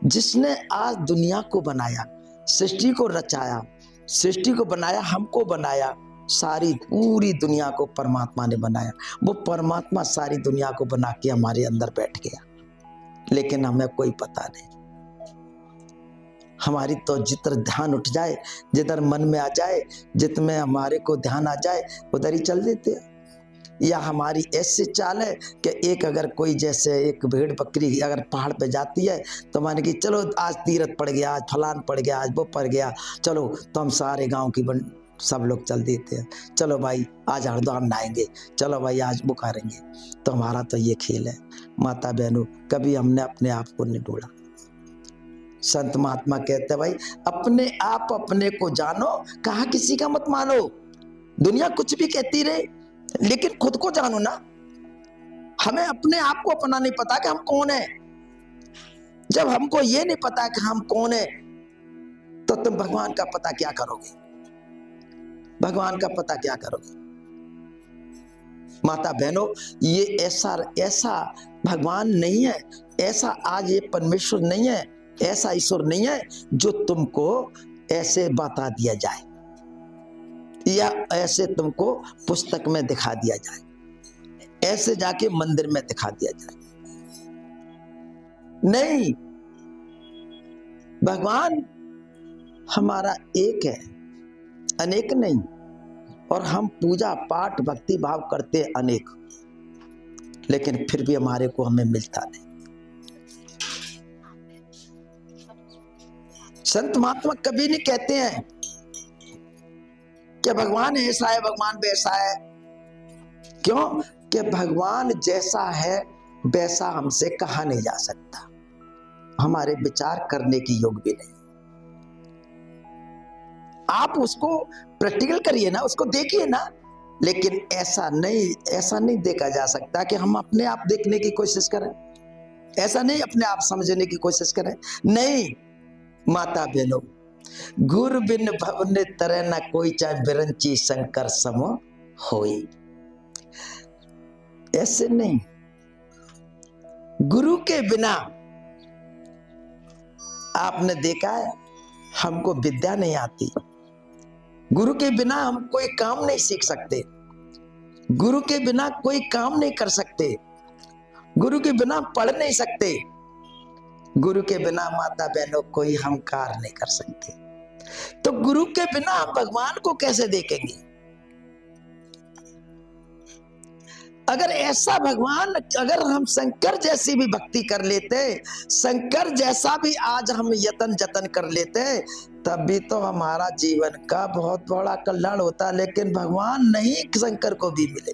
जिसने आज दुनिया को बनाया, सृष्टि को रचाया, सृष्टि को बनाया, हमको बनाया, सारी पूरी दुनिया को परमात्मा ने बनाया। वो परमात्मा सारी दुनिया को बना के हमारे अंदर बैठ गया, लेकिन हमें कोई पता नहीं। हमारी तो जिधर ध्यान उठ जाए, जिधर मन में आ जाए, जितने हमारे को ध्यान आ जाए, उधर ही चल देते हैं। या हमारी ऐसी चाल है कि एक अगर कोई, जैसे एक भेड़ बकरी अगर पहाड़ पे जाती है तो माने कि चलो आज तीरथ पड़ गया, आज फलान पड़ गया, आज वो पड़ गया, चलो तो हम सारे गांव की सब लोग चल देते हैं। चलो भाई आज हरद्वार नहाएंगे, चलो भाई आज वो करेंगे। तो हमारा तो ये खेल है। माता बहनों, कभी हमने अपने आप को नहीं ढूंढा। संत महात्मा कहते हैं भाई अपने आप अपने को जानो, कहा किसी का मत मानो। दुनिया कुछ भी कहती रहे, लेकिन खुद को जानो ना। हमें अपने आप को अपना नहीं पता कि हम कौन है। जब हमको ये नहीं पता कि हम कौन है, तो तुम भगवान का पता क्या करोगे? भगवान का पता क्या करोगे? माता बहनों, ये ऐसा भगवान नहीं है, ऐसा आज ये परमेश्वर नहीं है, ऐसा ईश्वर नहीं है जो तुमको ऐसे बता दिया जाए या ऐसे तुमको पुस्तक में दिखा दिया जाए, ऐसे जाके मंदिर में दिखा दिया जाए। नहीं, भगवान हमारा एक है, अनेक नहीं। और हम पूजा पाठ भक्ति भाव करते अनेक, लेकिन फिर भी हमारे को हमें मिलता नहीं। संत महात्मा कभी नहीं कहते हैं कि भगवान ऐसा है, भगवान वैसा है। क्यों? कि भगवान जैसा है वैसा हमसे कहा नहीं जा सकता, हमारे विचार करने की योग भी नहीं। आप उसको प्रैक्टिकल करिए ना, उसको देखिए ना, लेकिन ऐसा नहीं देखा जा सकता कि हम अपने आप देखने की कोशिश करें, ऐसा नहीं अपने आप समझने की कोशिश करें। नहीं माता बहनों, गुरु बिन भवन तरह न कोई, चाहे बिरंची शंकर सम होई। ऐसे नहीं, गुरु के बिना आपने देखा है हमको विद्या नहीं आती, गुरु के बिना हम कोई काम नहीं सीख सकते, गुरु के बिना कोई काम नहीं कर सकते, गुरु के बिना पढ़ नहीं सकते, गुरु के बिना माता बहनों कोई हम कार्य नहीं कर सकते। तो गुरु के बिना हम भगवान को कैसे देखेंगे? अगर ऐसा भगवान, अगर हम शंकर जैसी भी भक्ति कर लेते, शंकर जैसा भी आज हम यतन जतन कर लेते, तब भी तो हमारा जीवन का बहुत बड़ा कल्याण होता। लेकिन भगवान नहीं शंकर को भी मिले।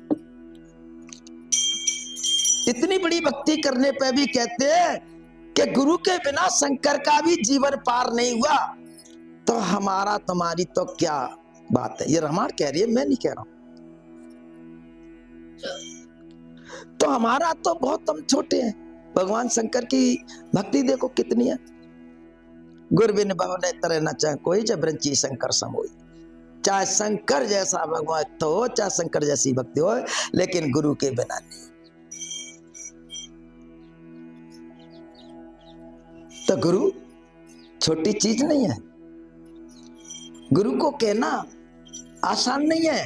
इतनी बड़ी भक्ति करने पे भी कहते हैं कि गुरु के बिना शंकर का भी जीवन पार नहीं हुआ। तो हमारा तुम्हारी तो क्या बात है, ये रामायण कह रही है, मैं नहीं कह रहा हूं। तो हमारा तो बहुत हम छोटे हैं। भगवान शंकर की भक्ति देखो कितनी है। गुर बिन बवने तरह न चाहे कोई, जबरंची शंकर समोई। चाहे शंकर जैसा भगवान तो हो, चाहे शंकर जैसी भक्ति हो, लेकिन गुरु के बिना नहीं। तो गुरु छोटी चीज नहीं है। गुरु को कहना आसान नहीं है।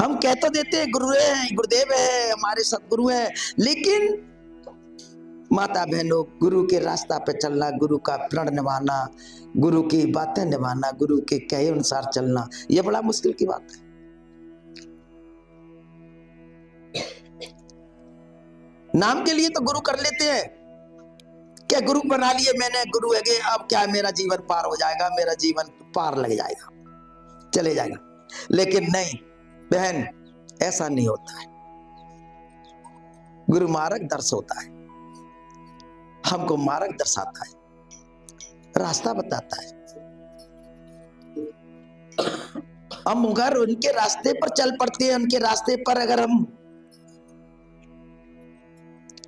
हम कह तो देते हैं गुरु है, गुरुदेव है, हमारे सदगुरु है, लेकिन माता बहनों, गुरु के रास्ता पे चलना, गुरु का प्रण निभाना, गुरु की बातें निभाना, गुरु के कहे अनुसार चलना, यह बड़ा मुश्किल की बात है। नाम के लिए तो गुरु कर लेते हैं, क्या गुरु बना लिए मैंने, गुरु है, अब क्या मेरा जीवन पार हो जाएगा, मेरा जीवन पार लग जाएगा, चले जाएगा। लेकिन नहीं बहन, ऐसा नहीं होता है। गुरु मार्ग दर्श होता है, हमको मार्ग दर्शाता है, रास्ता बताता है। हम अगर उनके रास्ते पर चल पड़ते हैं, उनके रास्ते पर अगर हम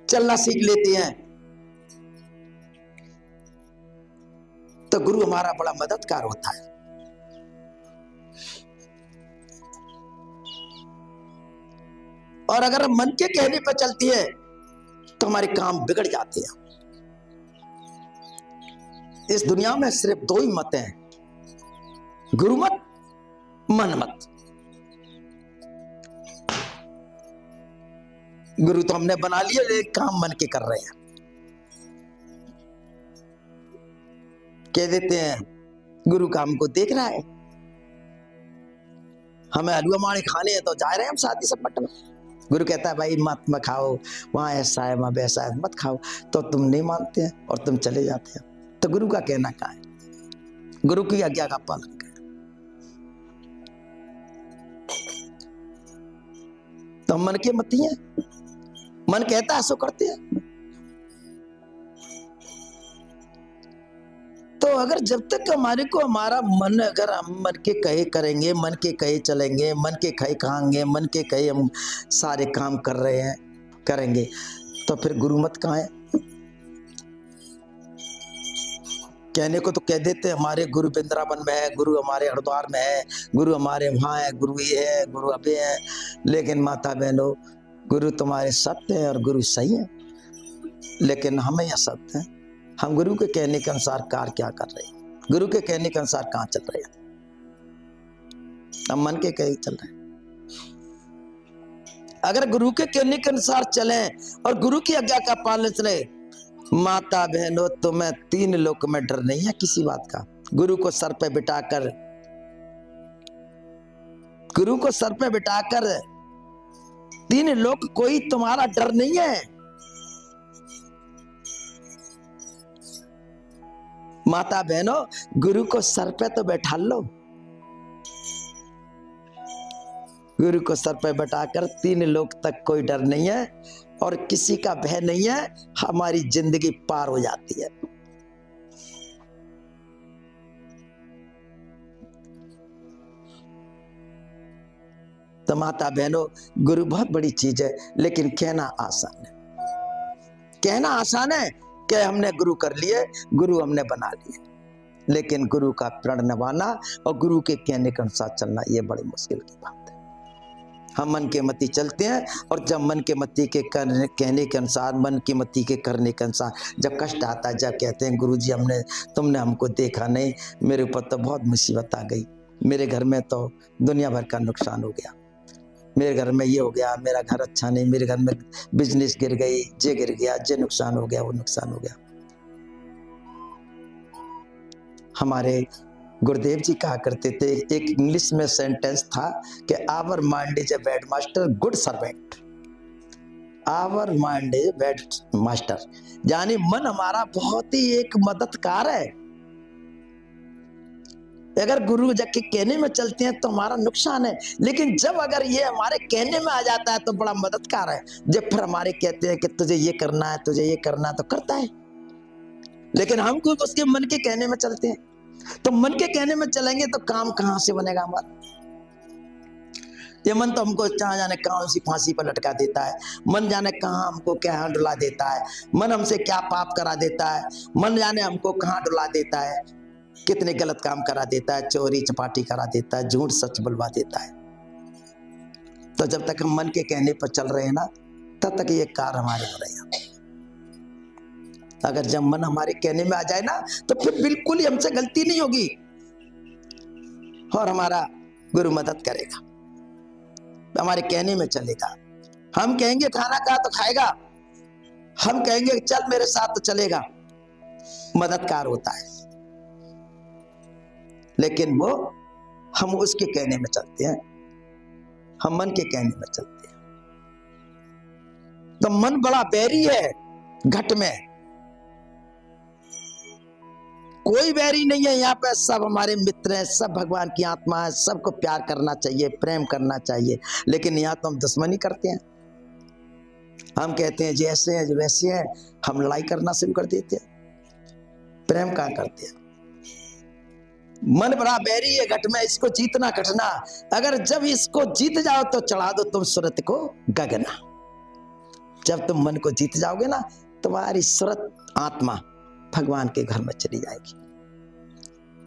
चलना सीख लेते हैं, तो गुरु हमारा बड़ा मददगार होता है। और अगर हम मन के कहने पर चलती है तो हमारे काम बिगड़ जाते हैं। इस दुनिया में सिर्फ दो ही मत हैं, गुरु मत, मन मत। गुरु तो हमने बना लिए, लेकिन काम मन के कर रहे हैं। कह देते हैं गुरु का हमको देख रहा है, हमें हलवा माणे खाने हैं तो जा रहे हैं हम शादी सपट में। गुरु कहता है भाई मत खाओ, वहां ऐसा है वहां वैसा है, मत खाओ। तो तुम नहीं मानते हैं और तुम चले जाते हैं। तो गुरु का कहना क्या है? गुरु की आज्ञा का पालन करें। तो हम मन के मती हैं, मन कहता है सो करते हैं। तो अगर जब तक हमारे को हमारा मन, अगर हम मन के कहे करेंगे, मन के कहे चलेंगे, मन के कहे खाएंगे, मन के कहे हम सारे काम कर रहे हैं करेंगे, तो फिर गुरु मत कहाँ है? कहने को तो कह देते हमारे गुरु वृंदावन में है, गुरु हमारे हरिद्वार में है, गुरु हमारे वहाँ है, गुरु ये है, गुरु अभी है। लेकिन माता बहनों, गुरु तुम्हारे सत्य है और गुरु सही है, लेकिन हमें यह सत्य है। हम गुरु के कहने के अनुसार कार्य क्या कर रहे हैं? गुरु के कहने के अनुसार कहाँ चल रहे हैं? हम मन के कहे चल रहे हैं। अगर गुरु के कहने के अनुसार चले और गुरु की आज्ञा का पालन चले, माता बहनों, तुम्हें तीन लोक में डर नहीं है किसी बात का। गुरु को सर पे बिठाकर, गुरु को सर पे बिठाकर तीन लोक कोई तुम्हारा डर नहीं है। माता बहनों, गुरु को सर पे तो बैठा लो। गुरु को सर पे बैठाकर तीन लोक तक कोई डर नहीं है और किसी का भय नहीं है, हमारी जिंदगी पार हो जाती है। तो माता बहनों, गुरु बहुत बड़ी चीज है, लेकिन कहना आसान है। कहना आसान है कि हमने गुरु कर लिए, गुरु हमने बना लिए, लेकिन गुरु का प्रण निभाना और गुरु के कहने के अनुसार चलना, यह बड़ी मुश्किल की बात है। हम मन के मति चलते हैं, और जब मन के मति के कहने के अनुसार, मन की मति के करने के अनुसार जब कष्ट आता है, जब कहते हैं गुरुजी तुमने हमको देखा नहीं, मेरे ऊपर तो बहुत मुसीबत आ गई, मेरे घर में तो दुनिया भर का नुकसान हो गया, मेरे घर में ये हो गया, मेरा घर अच्छा नहीं, मेरे घर में बिजनेस गिर गई, जे गिर गया, जे नुकसान हो गया, वो नुकसान हो गया। हमारे गुरुदेव जी कहा करते थे, एक इंग्लिश में सेंटेंस था कि our mind is a bad master, good servant. Our mind is bad master, यानी मन हमारा बहुत ही एक मददगार है। अगर गुरु जी के कहने में चलते हैं तो हमारा नुकसान है, लेकिन जब अगर ये हमारे कहने में आ जाता है तो बड़ा मददगार है। जब फिर हमारे कहते हैं कि तुझे ये करना है, तुझे ये करना है, तो करता है। लेकिन हम खुद उसके मन के कहने में चलते हैं, तो मन के कहने में चलेंगे तो काम कहां से बनेगा हमारा। ये मन तो हमको कहां जाने कौन सी फांसी पर लटका देता है, मन जाने कहां हमको क्या डुला देता है, मन हमसे क्या पाप करा देता है, मन जाने हमको कहां डुला देता है, कितने गलत काम करा देता है, चोरी चपाटी करा देता है, झूठ सच बुलवा देता है। तो जब तक हम मन के कहने पर चल रहे हैं ना, तब तक ये कार्य हमारे हो रहे हैं। अगर जब मन हमारे कहने में आ जाए ना, तो फिर बिल्कुल ही हमसे गलती नहीं होगी और हमारा गुरु मदद करेगा, हमारे कहने में चलेगा। हम कहेंगे खाना खा तो खाएगा, हम कहेंगे चल मेरे साथ तो चलेगा, मददगार होता है। लेकिन वो हम उसके कहने में चलते हैं, हम मन के कहने में चलते हैं। तो मन बड़ा बैरी है घट में, कोई बैरी नहीं है यहाँ पे, सब हमारे मित्र हैं, सब भगवान की आत्मा है, सबको प्यार करना चाहिए, प्रेम करना चाहिए। लेकिन यहाँ तो हम दुश्मनी करते हैं, हम कहते हैं जैसे हैं जो वैसे हैं, हम लड़ाई करना शुरू कर देते हैं, प्रेम कहाँ करते हैं। मन बड़ा बैरी है घट में, इसको जीतना कठिना। अगर जब इसको जीत जाओ तो चढ़ा दो तुम सूरत को गगना। जब तुम मन को जीत जाओगे ना, तुम्हारी सूरत आत्मा भगवान के घर में चली जाएगी।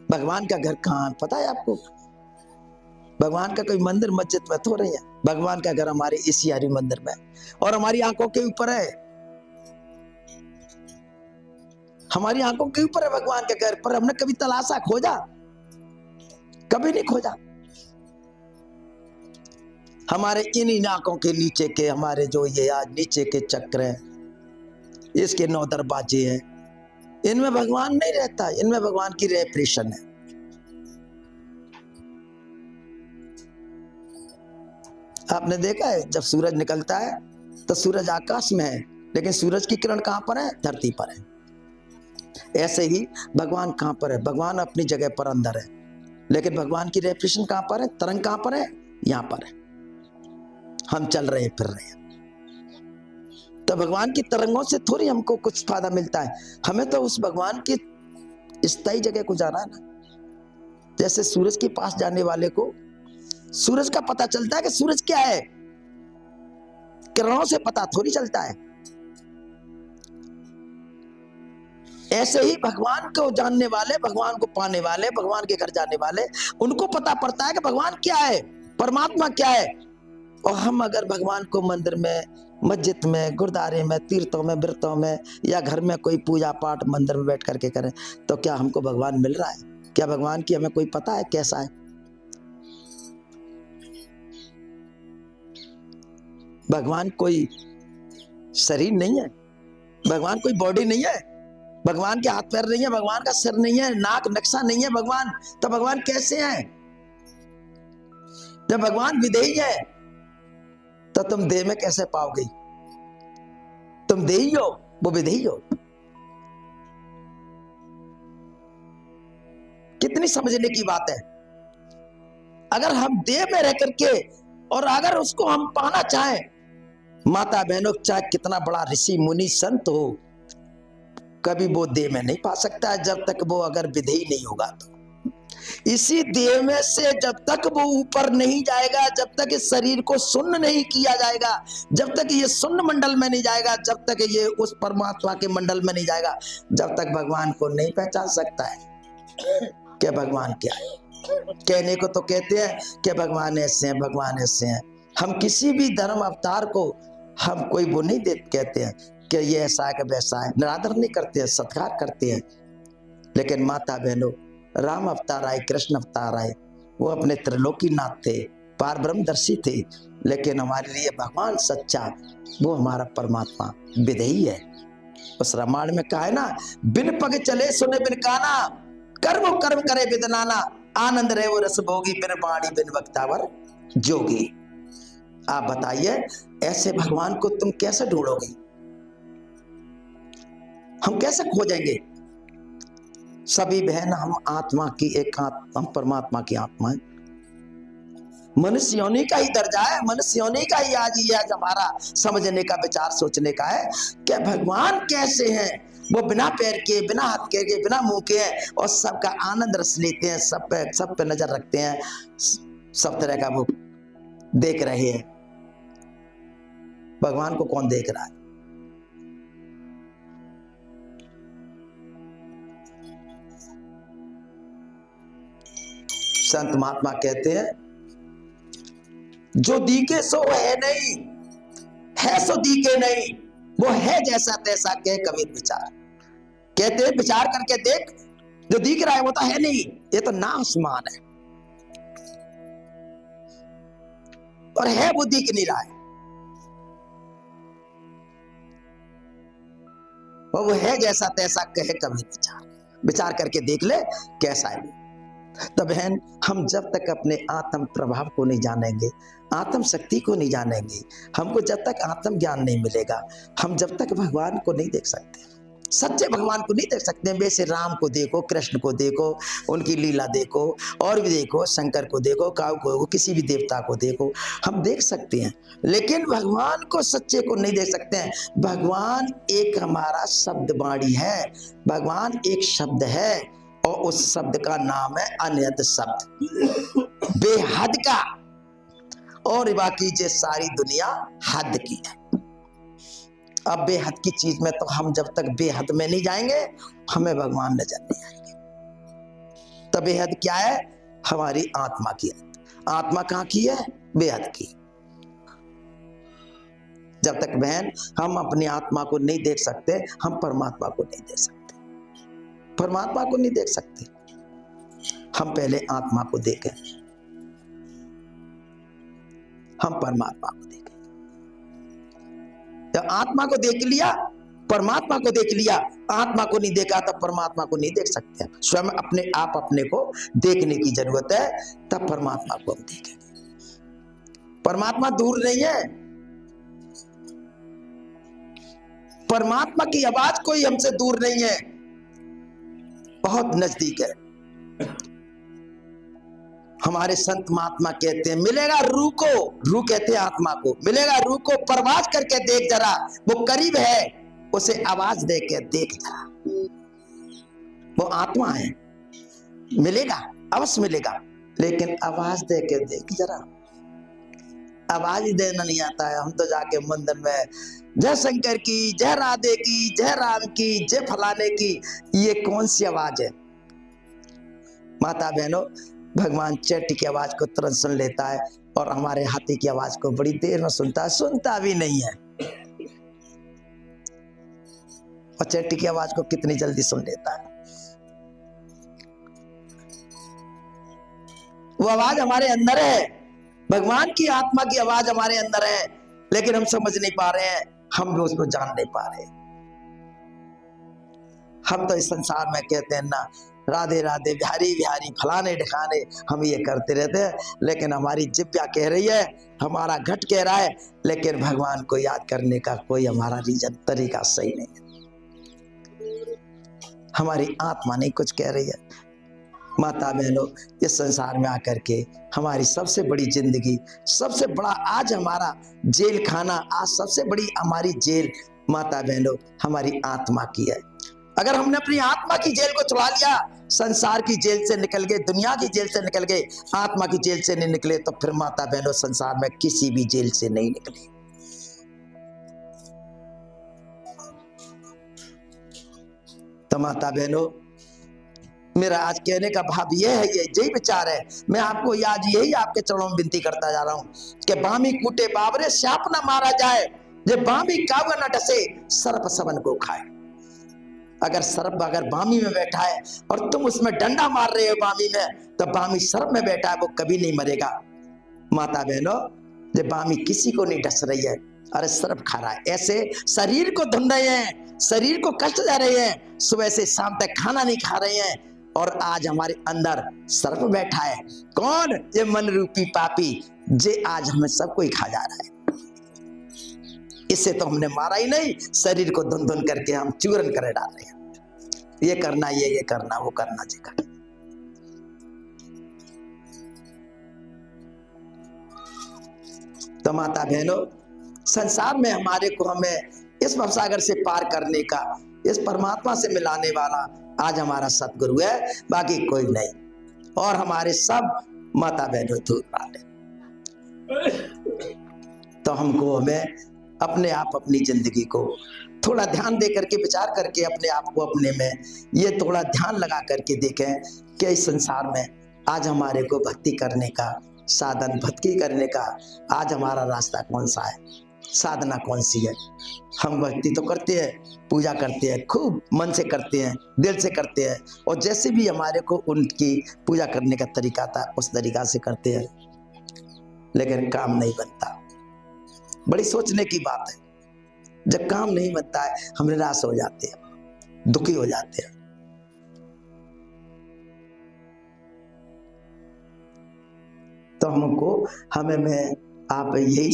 भगवान का घर कहाँ पता है आपको? भगवान का कोई मंदिर मस्जिद में तो नहीं है, भगवान का घर हमारे इसी हरि मंदिर में और हमारी आंखों के ऊपर है। हमारी आंखों के ऊपर है भगवान के घर, पर हमने कभी तलाशा खोजा? कभी नहीं खोजा। हमारे इन्हीं आंखों के नीचे के हमारे जो ये आज नीचे के चक्र है, इसके 9 दरवाजे हैं, इनमें भगवान नहीं रहता, इनमें भगवान की रेप्रेशन है। आपने देखा है जब सूरज निकलता है तो सूरज आकाश में है, लेकिन सूरज की किरण कहां पर है? धरती पर है। ऐसे ही भगवान कहां पर है? भगवान अपनी जगह पर अंदर है, लेकिन भगवान की रेप्रेशन कहां पर है? तरंग कहां पर है? यहां पर है। हम चल रहे फिर रहे हैं, तो भगवान की तरंगों से थोड़ी हमको कुछ फायदा मिलता है, हमें तो उस भगवान की स्थायी जगह को जाना है ना। जैसे सूरज के पास जाने वाले को सूरज का पता चलता है कि सूरज क्या है, किरणों से पता थोड़ी चलता है। ऐसे ही भगवान को जानने वाले, भगवान को पाने वाले, भगवान के घर जाने वाले, उनको पता पड़ता है कि भगवान क्या है, परमात्मा क्या है। और हम अगर भगवान को मंदिर में, मस्जिद में, गुरुद्वारे में, तीर्थों में, व्रतों में या घर में कोई पूजा पाठ मंदिर में बैठ करके करें, तो क्या हमको भगवान मिल रहा है? क्या भगवान की हमें कोई पता है कैसा है? भगवान कोई शरीर नहीं है, भगवान कोई बॉडी नहीं है, भगवान के हाथ पैर नहीं है, भगवान का सिर नहीं है, नाक नक्शा नहीं है भगवान। तो भगवान कैसे है? जब भगवान विधेयी है तो तुम देह में कैसे पाओगे? तुम देही हो, वो विधेयी हो। कितनी समझने की बात है। अगर हम देह में रह करके और अगर उसको हम पाना चाहें, माता बहनों, चाहे कितना बड़ा ऋषि मुनि संत हो, कभी वो देह में नहीं पा सकता है जब तक वो अगर विधेयी नहीं होगा। तो इसी देह में से जब तक वो ऊपर नहीं जाएगा, जब तक इस शरीर को शून्य नहीं किया जाएगा, जब तक ये शून्य मंडल में नहीं जाएगा, जब तक ये उस परमात्मा के मंडल में नहीं जाएगा, जब तक भगवान को नहीं पहचान सकता है कि भगवान क्या है। कहने को तो कहते हैं कि भगवान ऐसे हैं, भगवान ऐसे हैं। हम किसी भी धर्म अवतार को हम कोई वो नहीं कहते हैं कि ये ऐसा है कि वैसा है, निरादर नहीं करते हैं, सत्कार करते हैं। लेकिन माता बहनों, राम अवतार आए, कृष्ण अवतार आए, वो अपने त्रिलोकीनाथ थे, पार ब्रह्मदर्शी थे, लेकिन हमारे लिए भगवान सच्चा, वो हमारा परमात्मा विधेयी है। उस रामायण में कहा है ना, बिन पग चले सुने बिन काना, कर्म कर्म करे बिन नाना, आनंद रहे वो रस भोगी, बिन वाणी बिन वक्तावर जोगी। आप बताइए, ऐसे भगवान को तुम कैसे ढूंढोगे? हम कैसे खोजेंगे? सभी बहन, हम आत्मा की एक हम परमात्मा की आत्मा है। मनुष्य योनि का ही दर्जा है, मनुष्य योनि का ही आज ये आज हमारा समझने का, विचार सोचने का है कि भगवान कैसे हैं। वो बिना पैर के, बिना हाथ के, बिना मुंह के हैं और सबका आनंद रस लेते हैं, सब पे नजर रखते हैं, सब तरह का वो देख रहे हैं। भगवान को कौन देख रहा है? संत महात्मा कहते हैं, जो दिखे सो है नहीं, है सो दिखे नहीं, वो है जैसा तैसा कह कबीर विचार। कहते हैं विचार करके देख, जो दिख रहा है वो तो है नहीं, ये तो नासमान है, और है वो दिख नहीं रहा है। वो है जैसा तैसा कहे कबीर विचार। विचार करके देख ले कैसा है। तो बहन, हम जब तक अपने आत्म प्रभाव को नहीं जानेंगे, आत्म शक्ति को नहीं जानेंगे, हमको जब तक आत्म ज्ञान नहीं मिलेगा, हम जब तक भगवान को नहीं देख सकते, सच्चे भगवान को नहीं देख सकते। वैसे राम को देखो, कृष्ण को देखो, उनकी लीला देखो, और भी देखो, शंकर को देखो, काऊ को, किसी भी देवता को देखो, हम देख सकते हैं, लेकिन भगवान को, सच्चे को नहीं देख सकते हैं। भगवान एक हमारा शब्द वाणी है, भगवान एक शब्द है, और उस शब्द का नाम है अनहद शब्द, बेहद का। और बाकी ये सारी दुनिया हद की है। अब बेहद की चीज में तो हम जब तक बेहद में नहीं जाएंगे, हमें भगवान नजर नहीं आएंगे। तो बेहद क्या है? हमारी आत्मा की है। आत्मा कहाँ की है? बेहद की। जब तक बहन हम अपनी आत्मा को नहीं देख सकते, हम परमात्मा को नहीं देख सकते, परमात्मा को नहीं देख सकते। हम पहले आत्मा को देखें, हम परमात्मा को देखें। जब आत्मा को देख लिया, परमात्मा को देख लिया, आत्मा को नहीं देखा तब परमात्मा को नहीं देख सकते। स्वयं अपने आप अपने को देखने की जरूरत है, तब परमात्मा को हम देखेंगे। परमात्मा दूर नहीं है, परमात्मा की आवाज कोई हमसे दूर नहीं है, बहुत नजदीक है। हमारे संत महात्मा कहते हैं, मिलेगा रूह को, रूह कहते हैं आत्मा को, मिलेगा रूह को परवाज करके देख जरा, वो करीब है, उसे आवाज दे के देख जरा। वो आत्मा है, मिलेगा, अवश्य मिलेगा, लेकिन आवाज दे के देख जरा। आवाज ही देना नहीं आता है। हम तो जाके मंदिर में जय शंकर की, जय राधे की, जय राम की, जय फलाने की, ये कौन सी आवाज है? माता बहनों, भगवान चैटी की आवाज को तुरंत सुन लेता है, और हमारे हाथी की आवाज को बड़ी देर में सुनता है, सुनता भी नहीं है। और चैटी की आवाज को कितनी जल्दी सुन लेता है। वो आवाज हमारे अंदर है, भगवान की आत्मा की आवाज हमारे अंदर है, लेकिन हम समझ नहीं पा रहे हैं, हम भी उसको जान नहीं पा रहे। हम तो इस संसार में कहते हैं ना, राधे राधे, बिहारी बिहारी, फलाने ढिकाने, हम ये करते रहते हैं, लेकिन हमारी जिब्या कह रही है, हमारा घट कह रहा है, लेकिन भगवान को याद करने का कोई हमारा रीजन, तरीका सही नहीं है। हमारी आत्मा नहीं कुछ कह रही है। माता बहनों, इस संसार में आकर के हमारी सबसे बड़ी जिंदगी, सबसे बड़ा आज हमारा जेल खाना, आज सबसे बड़ी हमारी जेल, माता बहनों, हमारी आत्मा की है। अगर हमने अपनी आत्मा की जेल को चुरा लिया, संसार की जेल से निकल गए, दुनिया की जेल से निकल गए, आत्मा की जेल से नहीं निकले, तो फिर माता बहनों संसार में किसी भी जेल से नहीं निकले। तो माता बहनों, मेरा आज कहने का भाव यह है, यही विचार है। मैं आपको आज यही आपके चरणों में विनती करता जा रहा हूं कि बामी कूटे बाबरे श्याप न मारा जाए, जब बामी कावा न डसे सर्प सबन को खाए। अगर सर्प अगर बामी में बैठा है और तुम उसमें डंडा मार रहे हो बामी में, तो बामी सर्प में बैठा है, वो कभी नहीं मरेगा। माता बहनों, जब बामी किसी को नहीं डस रही है, अरे सर्प खा रहा है, ऐसे शरीर को धुन रहे हैं, शरीर को कष्ट दे रहे हैं, सुबह से शाम तक खाना नहीं खा रहे हैं, और आज हमारे अंदर सर्प बैठा है। कौन? ये मन रूपी पापी, जे आज हमें सब कोई खा जा रहा है। इससे तो हमने मारा ही नहीं, शरीर को धुन धुन करके हम चूरन करे डाल रहे हैं। ये करना, ये करना, वो करना, जी करना। तो माता बहनों, संसार में हमारे को हमें इस भवसागर से पार करने का, इस परमात्मा से मिलाने वाला आज हमारा सतगुरु है, बाकी कोई नहीं। और हमारे सब माता बहनों दूर वाले। तो हमको हमें अपने आप अपनी जिंदगी को थोड़ा ध्यान दे करके, विचार करके, अपने आप को अपने में ये थोड़ा ध्यान लगा करके देखें कि इस संसार में आज हमारे को भक्ति करने का साधन, भक्ति करने का आज हमारा रास्ता कौन सा है, साधना कौन सी है। हम भक्ति तो करते हैं, पूजा करते हैं, खूब मन से करते हैं, दिल से करते हैं, और जैसे भी हमारे को उनकी पूजा करने का तरीका था उस तरीका से करते हैं, लेकिन काम नहीं बनता। बड़ी सोचने की बात है, जब काम नहीं बनता है हम निराश हो जाते हैं, दुखी हो जाते हैं। तो हमको, हमें, मैं आप यही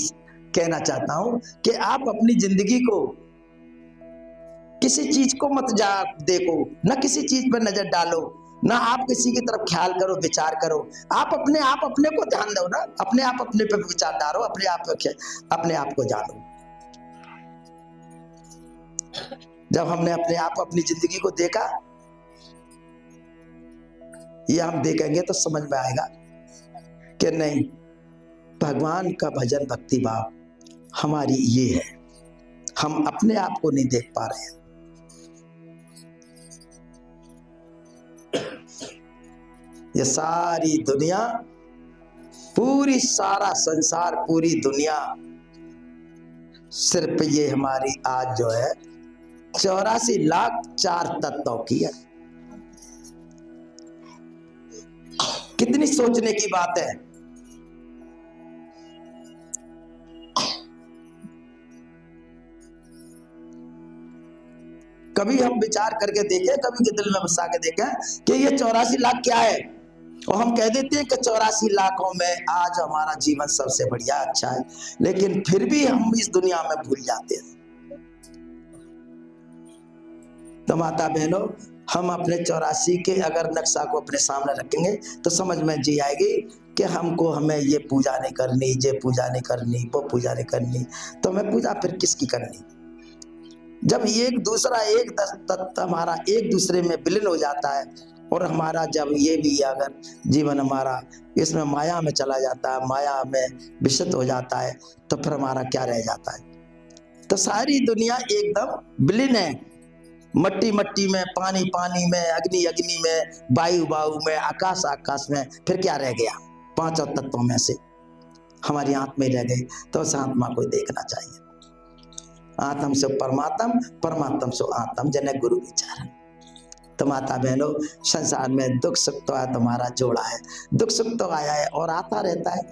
कहना चाहता हूं कि आप अपनी जिंदगी को किसी चीज को मत जा देखो, ना किसी चीज पर नजर डालो, ना आप किसी की तरफ ख्याल करो, विचार करो। आप अपने को ध्यान दो ना, अपने आप अपने पे विचार डालो, अपने आप को जानो। जब हमने अपने आप अपनी जिंदगी को देखा, ये हम देखेंगे तो समझ में आएगा कि नहीं, भगवान का भजन, भक्ति भाव हमारी ये है। हम अपने आप को नहीं देख पा रहे हैं। ये सारी दुनिया, पूरी सारा संसार, पूरी दुनिया सिर्फ ये हमारी आज जो है 84 लाख 4 तत्वों की है। कितनी सोचने की बात है। कभी हम विचार करके देखें, कभी के दिल में बसा के देखें कि ये 84 लाख क्या है, और हम कह देते हैं कि 84 लाखों में आज हमारा जीवन सबसे बढ़िया, अच्छा है, लेकिन फिर भी हम इस दुनिया में भूल जाते हैं। तो माता बहनों, हम अपने 84 के अगर नक्शा को अपने सामने रखेंगे तो समझ में जी आएगी कि हमको, हमें ये पूजा नहीं करनी, ये पूजा नहीं करनी, वो पूजा नहीं करनी, तो हमें पूजा फिर किसकी करनी। जब एक दूसरा, एक तत्व हमारा एक दूसरे में विलीन हो जाता है, और हमारा जब ये भी अगर जीवन हमारा इसमें माया में चला जाता है, माया में विशुद्ध हो जाता है, तो फिर हमारा क्या रह जाता है। तो सारी दुनिया एकदम विलीन है, मट्टी मट्टी में, पानी पानी में, अग्नि अग्नि में, वायु वायु में, आकाश आकाश में, फिर क्या रह गया। 5 तत्वों में से हमारी आत्मा रह गई। तो उस आत्मा को देखना चाहिए। आत्म से परमात्म, परमात्म से आत्म, जन गुरु विचार। तो माता बहनों, संसार में दुख सुख तो तुम्हारा जोड़ा है। दुख सुख तो आया है और आता रहता है,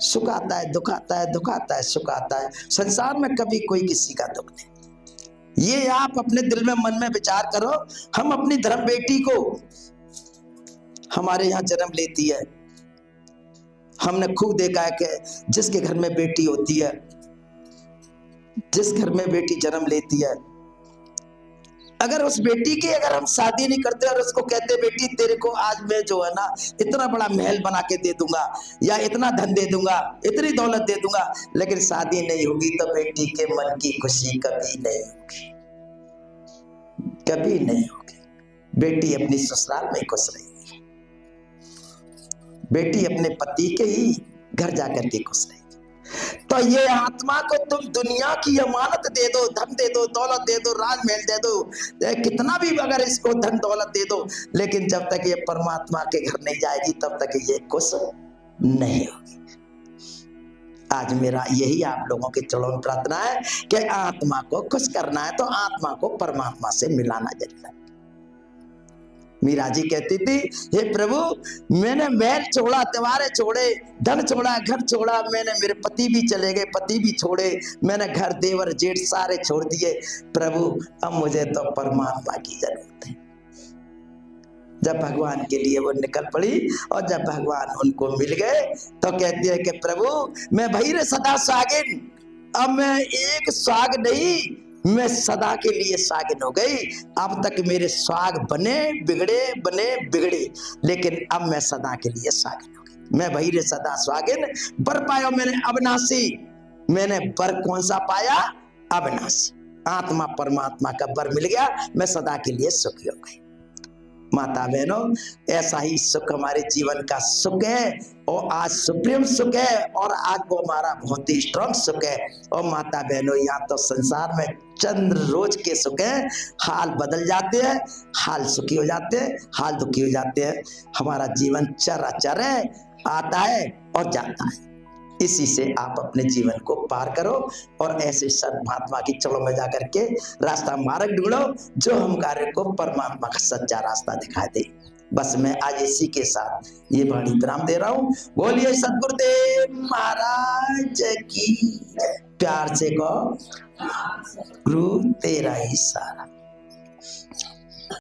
सुख आता है, दुख आता है, दुख आता है, सुख आता है। संसार में कभी कोई किसी का दुख नहीं। ये आप अपने दिल में, मन में विचार करो। हम अपनी धर्म बेटी को, हमारे यहाँ जन्म लेती है, हमने खूब देखा है कि जिसके घर में बेटी होती है, जिस घर में बेटी जन्म लेती है, अगर उस बेटी की अगर हम शादी नहीं करते और उसको कहते बेटी तेरे को आज मैं जो है ना इतना बड़ा महल बना के दे दूंगा, या इतना धन दे दूंगा, इतनी दौलत दे दूंगा, लेकिन शादी नहीं होगी, तो बेटी के मन की खुशी कभी नहीं होगी, कभी नहीं होगी। बेटी अपनी ससुराल में खुश रहेगी, बेटी अपने पति के ही घर जाकर के खुश रहेगी। तो ये आत्मा को तुम दुनिया की अमानत दे दो, धन दे दो, दौलत दे दो, राजमहल दे दो, कितना भी अगर इसको धन दौलत दे दो, लेकिन जब तक ये परमात्मा के घर नहीं जाएगी तब तक ये खुश नहीं होगी। आज मेरा यही आप लोगों की चरणों में प्रार्थना है कि आत्मा को खुश करना है तो आत्मा को परमात्मा से मिलाना जरूरी है। मीरा जी कहती थी, हे प्रभु, मैंने महल छोड़ा, त्योहारे छोड़े, धन छोड़ा, घर छोड़ा, मैंने, मेरे पति भी चले गए, पति भी छोड़े, मैंने घर देवर जेठ सारे छोड़ दिए, प्रभु अब मुझे तो परमात्मा की जरूरत है। जब भगवान के लिए वो निकल पड़ी और जब भगवान उनको मिल गए तो कहती है कि प्रभु मैं भई रे सदा सागिन, अब मैं एक साग नहीं, मैं सदा के लिए सागिन हो गई। अब तक मेरे साग बने बिगड़े, लेकिन अब मैं सदा के लिए सागिन हो गई। मैं भई रे सदा सागिन, बर पायो मैंने अविनाशी। मैंने बर कौन सा पाया? अविनाशी, आत्मा परमात्मा का बर मिल गया, मैं सदा के लिए सुखी हो गई। माता बहनों, ऐसा ही सुख हमारे जीवन का सुख है और आज सुप्रीम सुख है और आज वो हमारा बहुत ही स्ट्रॉन्ग सुख है। और माता बहनों, यहाँ तो संसार में चंद रोज के सुख है, हाल बदल जाते हैं, हाल सुखी हो जाते हैं, हाल दुखी हो जाते हैं। हमारा जीवन चराचर है, आता है और जाता है। इसी से आप अपने जीवन को पार करो और ऐसे संत महात्मा की चलो में जाकर के रास्ता मार्ग ढूंढो जो हम कार्य को परमात्मा का सच्चा रास्ता दिखा दे। बस मैं आज इसी के साथ ये वाणी विराम दे रहा हूँ। बोलिए सतगुरुदेव महाराज की जय। प्यार से कहो गुरु तेरा ही सारा।